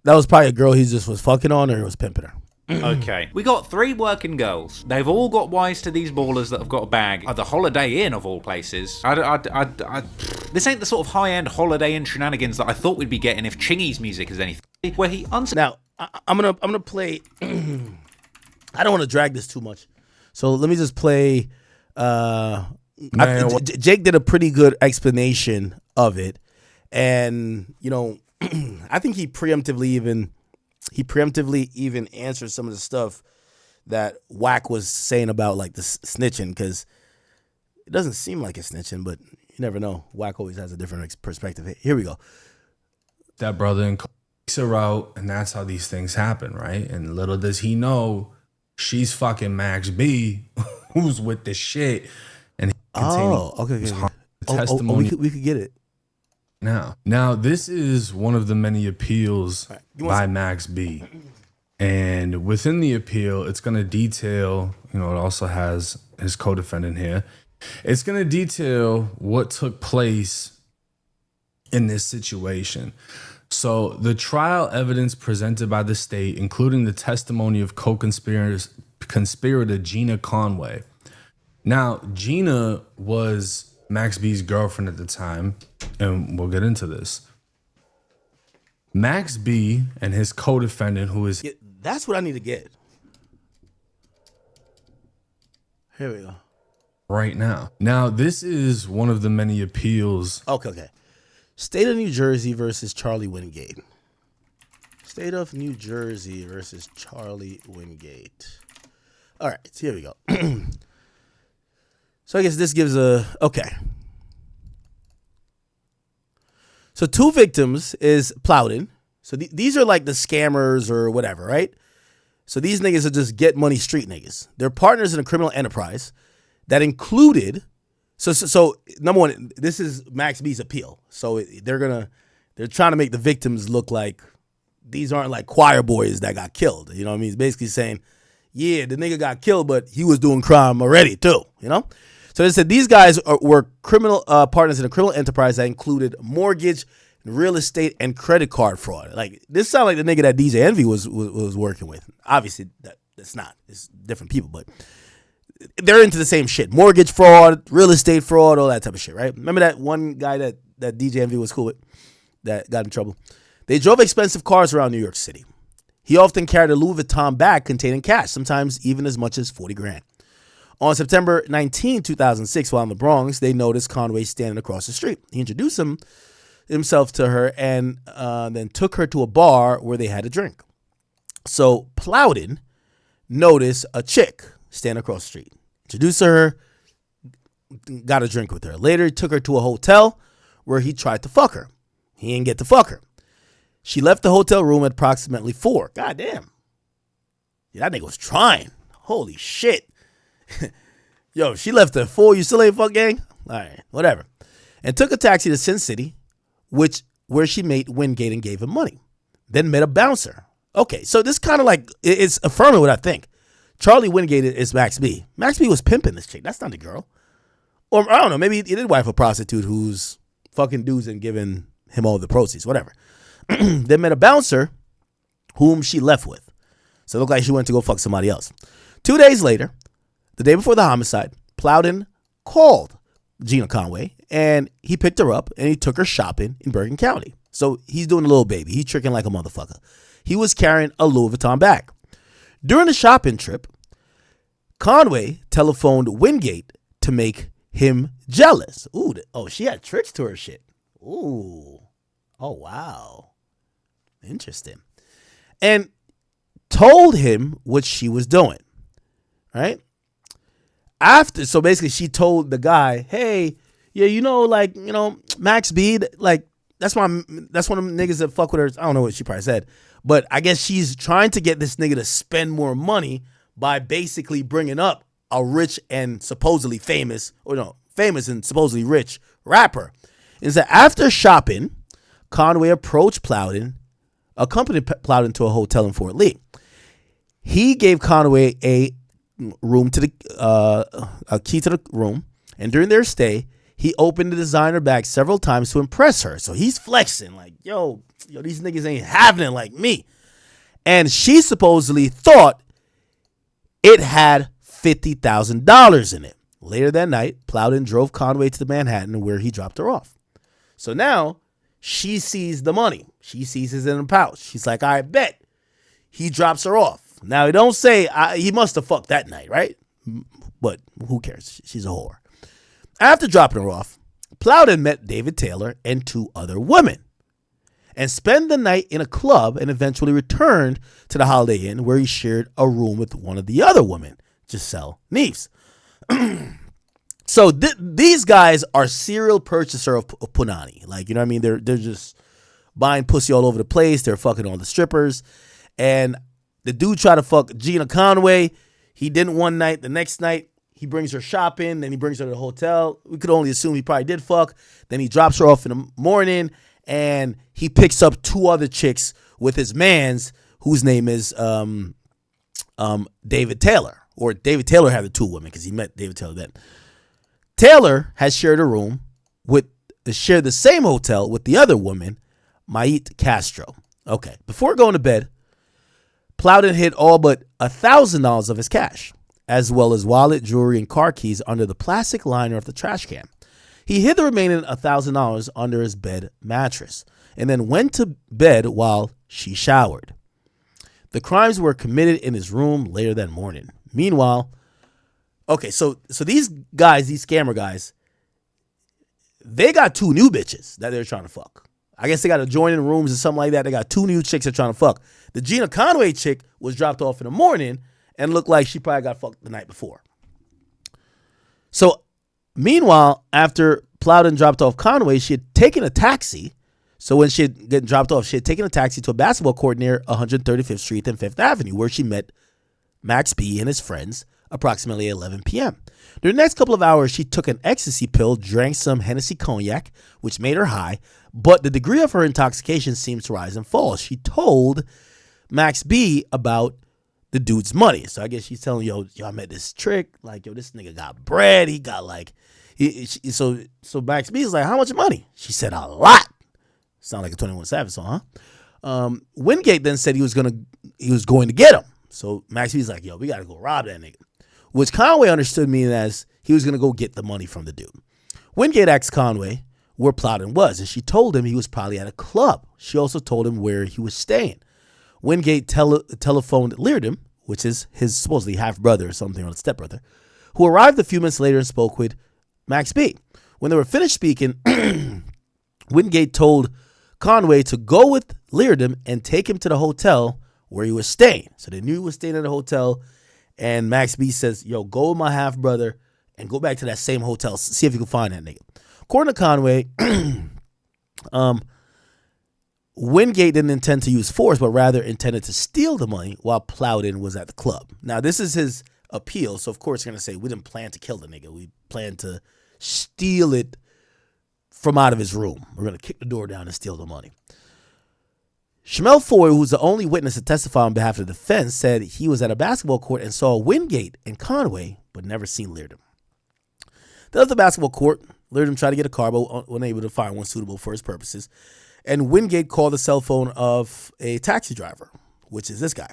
that was probably a girl he just was fucking on or he was pimping her. Okay. We got three working girls. They've all got wise to these ballers that have got a bag at the Holiday Inn of all places. This ain't the sort of high-end Holiday Inn shenanigans that I thought we'd be getting if Chingy's music is anything. Where he Now, I'm gonna play. I don't want to drag this too much, so let me just play. Jake did a pretty good explanation of it, and you know, I think he preemptively even answered some of the stuff that Wack was saying about like the snitching, because it doesn't seem like it's snitching, but you never know. Wack always has a different perspective. Here we go. That brother and takes her out, and that's how these things happen, right? And little does he know, she's fucking Max B, who's with the shit. And okay. We could get it. Now, this is one of the many appeals by Max B. And within the appeal, it's going to detail, you know, it also has his co-defendant here. It's going to detail what took place in this situation. So the trial evidence presented by the state, including the testimony of co-conspirator Gina Conway. Now, Gina was Max B's girlfriend at the time, and we'll get into this. Max B and his co-defendant, who is... That's what I need to get. Here we go. Right now. Now, this is one of the many appeals. Okay. State of New Jersey versus Charlie Wingate. State of New Jersey versus Charlie Wingate. All right, so here we go. So I guess this gives okay. So 2 victims is Plowden. So these are like the scammers or whatever, right? So these niggas are just get money street niggas. They're partners in a criminal enterprise that included. So number one, this is Max B's appeal. So they're trying to make the victims look like these aren't like choir boys that got killed. You know what I mean? He's basically saying, yeah, the nigga got killed, but he was doing crime already too. You know? So they said these guys were criminal partners in a criminal enterprise that included mortgage, real estate, and credit card fraud. Like this sounds like the nigga that DJ Envy was working with. Obviously, that's not. It's different people, but they're into the same shit. Mortgage fraud, real estate fraud, all that type of shit, right? Remember that one guy that DJ Envy was cool with that got in trouble? They drove expensive cars around New York City. He often carried a Louis Vuitton bag containing cash, sometimes even as much as 40 grand. On September 19, 2006, while in the Bronx, they noticed Conway standing across the street. He introduced himself to her and then took her to a bar where they had a drink. So Plowden noticed a chick standing across the street. Introduced her, got a drink with her. Later, he took her to a hotel where he tried to fuck her. He didn't get to fuck her. She left the hotel room at approximately 4. God damn. Yeah, that nigga was trying. Holy shit. Yo, she left at 4. You still ain't fuck, gang? All right, whatever. And took a taxi to Sin City, where she met Wingate and gave him money. Then met a bouncer. Okay, so this kind of like, it's affirming what I think. Charlie Wingate is Max B. Max B was pimping this chick. That's not the girl. Or, I don't know, maybe he did wife a prostitute who's fucking dudes and giving him all the proceeds, whatever. Then met a bouncer whom she left with. So it looked like she went to go fuck somebody else. 2 days later, the day before the homicide, Plowden called Gina Conway and he picked her up and he took her shopping in Bergen County. So he's doing a little baby. He's tricking like a motherfucker. He was carrying a Louis Vuitton bag. During the shopping trip, Conway telephoned Wingate to make him jealous. Ooh, she had tricks to her shit. Ooh. Oh, wow. Interesting. And told him what she was doing. Right? So basically she told the guy, hey, yeah, Max B, like, that's one of them niggas that fuck with her. I don't know what she probably said. But I guess she's trying to get this nigga to spend more money by basically bringing up a rich and supposedly famous and supposedly rich rapper. Is that after shopping, Conway approached Plowden, accompanied Plowden to a hotel in Fort Lee. He gave Conway a key to the room, and during their stay, he opened the designer bag several times to impress her. So he's flexing like, yo, these niggas ain't having it like me. And she supposedly thought it had $50,000 in it. Later that night, Plowden drove Conway to the Manhattan where he dropped her off. So now she sees the money. She sees it in a pouch. She's like, I bet. He drops her off. Now, he don't say he must have fucked that night, right? But who cares? She's a whore. After dropping her off, Plowden met David Taylor and 2 other women and spent the night in a club and eventually returned to the Holiday Inn where he shared a room with one of the other women, Giselle Neves. So these guys are serial purchaser of punani. Like, you know what I mean? They're just buying pussy all over the place. They're fucking all the strippers. And the dude tried to fuck Gina Conway. He didn't one night. The next night, he brings her shopping. Then he brings her to the hotel. We could only assume he probably did fuck. Then he drops her off in the morning. And he picks up 2 other chicks with his mans, whose name is David Taylor. Or David Taylor had the 2 women because he met David Taylor then. Taylor has shared the same hotel with the other woman, Mait Castro. Okay, before going to bed, Plowden hid all but $1,000 of his cash, as well as wallet, jewelry, and car keys under the plastic liner of the trash can. He hid the remaining $1,000 under his bed mattress and then went to bed while she showered. The crimes were committed in his room later that morning. Meanwhile, Okay, so these guys, these scammer guys, they got 2 new bitches that they're trying to fuck. I guess they got to join in rooms or something like that. They got 2 new chicks they're trying to fuck. The Gina Conway chick was dropped off in the morning and looked like she probably got fucked the night before. So, meanwhile, after Plowden dropped off Conway, she had taken a taxi. So when she had gotten dropped off, she had taken a taxi to a basketball court near 135th Street and 5th Avenue, where she met Max B and his friends approximately 11 p.m. During the next couple of hours, she took an ecstasy pill, drank some Hennessy cognac, which made her high, but the degree of her intoxication seemed to rise and fall. She told Max B about the dude's money. So I guess she's telling, yo, I met this trick. Like, yo, this nigga got bread. He got like, so Max B is like, how much money? She said, a lot. Sound like a 21 Savage song, huh? Wingate then said he was going to get him. So Max B's like, yo, we got to go rob that nigga. Which Conway understood meaning as he was going to go get the money from the dude. Wingate asked Conway where Plowden was, and she told him he was probably at a club. She also told him where he was staying. Wingate telephoned Leardom, which is his supposedly half-brother or something, or stepbrother, who arrived a few minutes later and spoke with Max B. When they were finished speaking, Wingate told Conway to go with Leardom and take him to the hotel where he was staying. So they knew he was staying at a hotel, and Max B says, yo, go with my half-brother and go back to that same hotel. See if you can find that nigga. According to Conway, Wingate didn't intend to use force, but rather intended to steal the money while Plowden was at the club. Now, this is his appeal, so of course you're going to say, we didn't plan to kill the nigga. We planned to steal it from out of his room. We're going to kick the door down and steal the money. Shamel Foy, who's the only witness to testify on behalf of the defense, said he was at a basketball court and saw Wingate and Conway, but never seen Leardom. They left the basketball court. Leardom tried to get a car, but unable to find one suitable for his purposes. And Wingate called the cell phone of a taxi driver, which is this guy,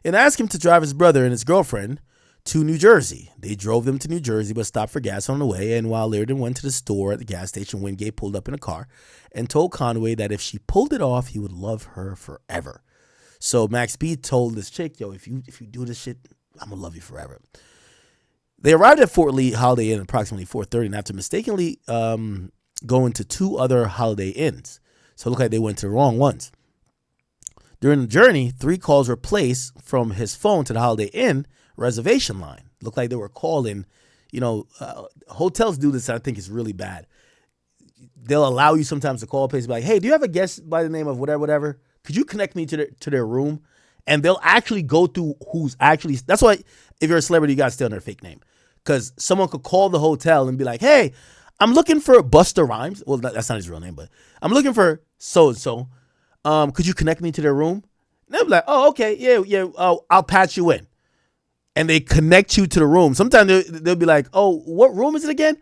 and asked him to drive his brother and his girlfriend to New Jersey. They drove them to New Jersey, but stopped for gas on the way. And while Leardom went to the store at the gas station, Wingate pulled up in a car and told Conway that if she pulled it off, he would love her forever. So Max B told this chick, yo, if you do this shit, I'm going to love you forever. They arrived at Fort Lee Holiday Inn at approximately 4:30, and after mistakenly going to 2 other Holiday Inns. So it looked like they went to the wrong ones. During the journey, 3 calls were placed from his phone to the Holiday Inn reservation line. Looked like they were calling, hotels do this, I think is really bad. They'll allow you sometimes to call a place and be like, hey, do you have a guest by the name of whatever? Could you connect me to their room? And they'll actually go through who's actually, that's why if you're a celebrity, you got to stay on their fake name. Because someone could call the hotel and be like, hey, I'm looking for Busta Rhymes. Well, that's not his real name, but I'm looking for so-and-so. Could you connect me to their room? And they'll be like, oh, okay, yeah, I'll patch you in. And they connect you to the room. Sometimes they'll be like, oh, what room is it again?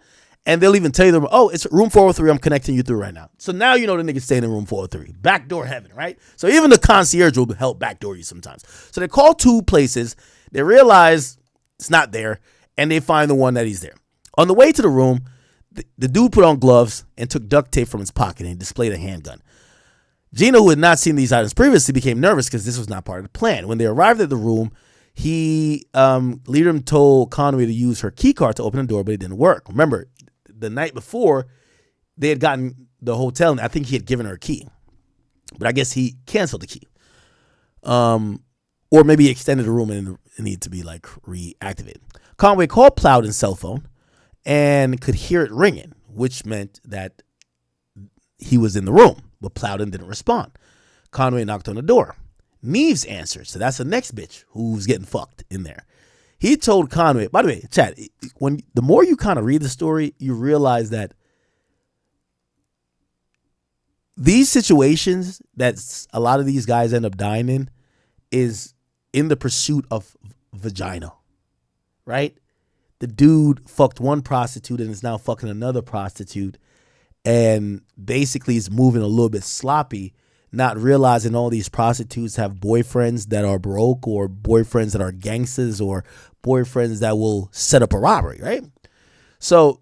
And they'll even tell you, oh, it's room 403. I'm connecting you through right now. So now you know the nigga's staying in room 403. Backdoor heaven, right? So even the concierge will help backdoor you sometimes. So they call 2 places. They realize it's not there. And they find the one that he's there. On the way to the room, the dude put on gloves and took duct tape from his pocket and displayed a handgun. Gina, who had not seen these items previously, became nervous because this was not part of the plan. When they arrived at the room, Leardom told Conway to use her key card to open the door, but it didn't work. Remember, the night before, they had gotten the hotel, and I think he had given her a key. But I guess he canceled the key. Or maybe he extended the room and it needed to be like reactivated. Conway called Plowden's cell phone and could hear it ringing, which meant that he was in the room, but Plowden didn't respond. Conway knocked on the door. Neves answered, so that's the next bitch who's getting fucked in there. He told Conway, by the way, Chad, the more you kind of read the story, you realize that these situations that a lot of these guys end up dying in is in the pursuit of vagina, right? The dude fucked one prostitute and is now fucking another prostitute and basically is moving a little bit sloppy, not realizing all these prostitutes have boyfriends that are broke or boyfriends that are gangsters or boyfriends that will set up a robbery, right? So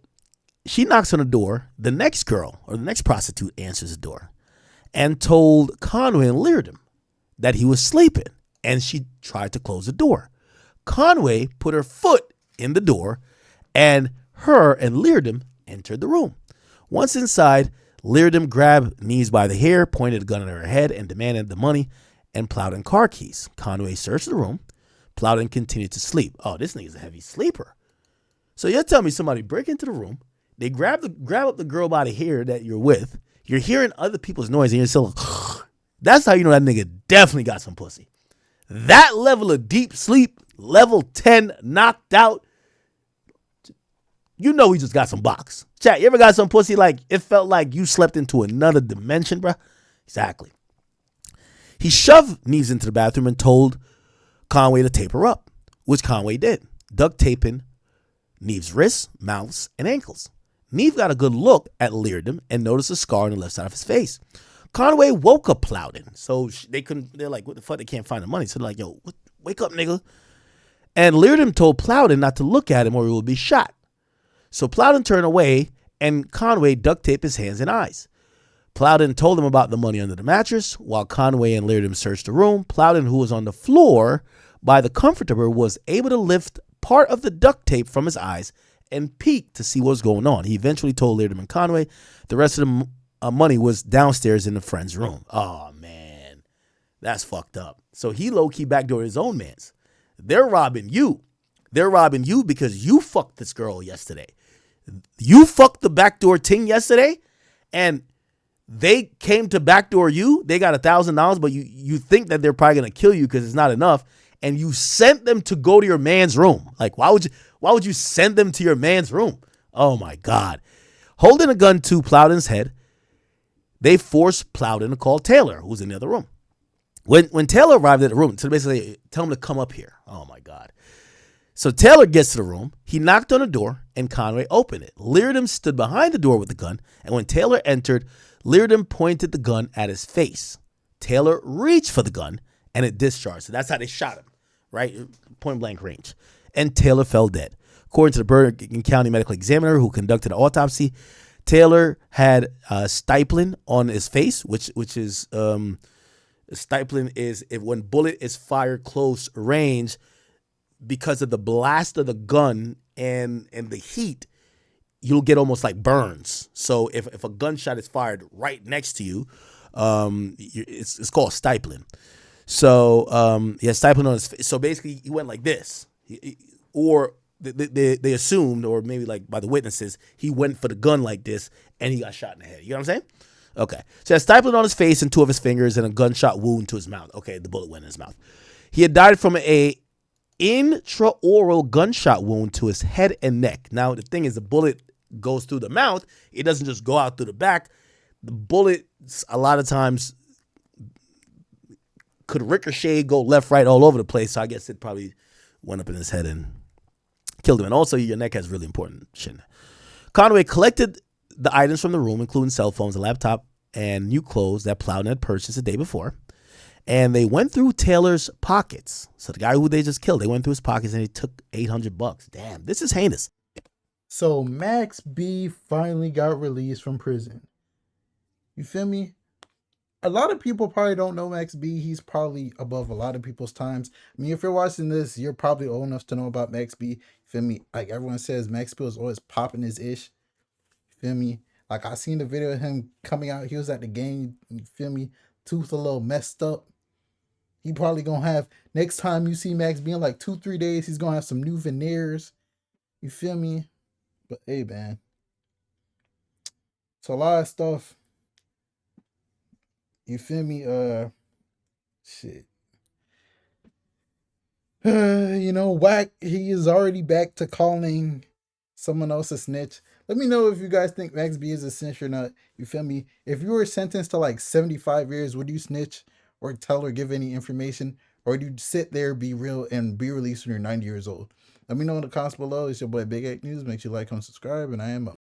she knocks on the door. The next girl or the next prostitute answers the door and told Conway and Leardom that he was sleeping, and she tried to close the door. Conway put her foot in the door, and her and Leardom entered the room. Once inside, Leardom grabbed Neves by the hair, pointed a gun at her head, and demanded the money and Plowden car keys. Conway searched the room. Plowden continued to sleep. Oh, this nigga's a heavy sleeper. So you're telling me somebody break into the room, they grab up the girl by the hair that you're with, you're hearing other people's noise, and you're still that's how you know that nigga definitely got some pussy. That level of deep sleep, level 10, knocked out, you know he just got some box. Chat, you ever got some pussy like it felt like you slept into another dimension, bruh? Exactly. He shoved Neves into the bathroom and told Conway to tape her up, which Conway did, duct taping Neves' wrists, mouths, and ankles. Neves got a good look at Leardom and noticed a scar on the left side of his face. Conway woke up Plowden, so they're like, what the fuck, they can't find the money. So they're like, yo, wake up, nigga. And Leardom told Plowden not to look at him or he will be shot. So Plowden turned away and Conway duct taped his hands and eyes. Plowden told him about the money under the mattress. While Conway and Leardom searched the room, Plowden, who was on the floor by the comforter, was able to lift part of the duct tape from his eyes and peek to see what was going on. He eventually told Leardom and Conway the rest of the money was downstairs in the friend's room. Oh, man. That's fucked up. So he low-key backdoored his own mans. They're robbing you. They're robbing you because you fucked this girl yesterday. You fucked the backdoor ting yesterday, and they came to backdoor you. They got $1,000, but you think that they're probably going to kill you because it's not enough, and you sent them to go to your man's room. Like, why would you send them to your man's room? Oh, my God. Holding a gun to Plowden's head, they forced Plowden to call Taylor, who's in the other room. When Taylor arrived at the room, so basically tell him to come up here. Oh, my God. So Taylor gets to the room. He knocked on the door, and Conway opened it. Leardom stood behind the door with the gun, and when Taylor entered, Leardom pointed the gun at his face. Taylor reached for the gun, and it discharged. So that's how they shot him, right? Point blank range. And Taylor fell dead. According to the Bergen County medical examiner who conducted an autopsy, Taylor had stipling on his face, which is stipling is if when bullet is fired close range, because of the blast of the gun and the heat, you'll get almost like burns. So if a gunshot is fired right next to you, it's called stipling. So he has stipling on his face. So basically he went like this, or they assumed, or maybe like by the witnesses, he went for the gun like this and he got shot in the head. You know what I'm saying? Okay. So he has stipling on his face and two of his fingers and a gunshot wound to his mouth. Okay, the bullet went in his mouth. He had died from a intraoral gunshot wound to his head and neck. Now, the thing is, the bullet goes through the mouth. It doesn't just go out through the back. The bullet, a lot of times, could ricochet, go left, right, all over the place. So I guess it probably went up in his head and killed him. And also, your neck has really important shit. Conway collected the items from the room, including cell phones, a laptop, and new clothes that Plowden had purchased the day before. And they went through Taylor's pockets. So the guy who they just killed, they went through his pockets and he took $800. Damn, this is heinous. So Max B finally got released from prison. You feel me? A lot of people probably don't know Max B. He's probably above a lot of people's times. I mean, if you're watching this, you're probably old enough to know about Max B. You feel me? Like everyone says, Max B was always popping his ish. You feel me? Like I seen the video of him coming out. He was at the game. You feel me? Tooth a little messed up. He probably gonna have, next time you see Max B in like 2-3 days, he's gonna have some new veneers. You feel me? But hey, man. So a lot of stuff. You feel me? Shit. You know, Whack, he is already back to calling someone else a snitch. Let me know if you guys think Max B is a snitch or not. You feel me? If you were sentenced to like 75 years, would you snitch or tell or give any information? Or do you sit there, be real, and be released when you're 90 years old? Let me know in the comments below. It's your boy Big 8 News. Make sure you like, comment, subscribe, and I am up.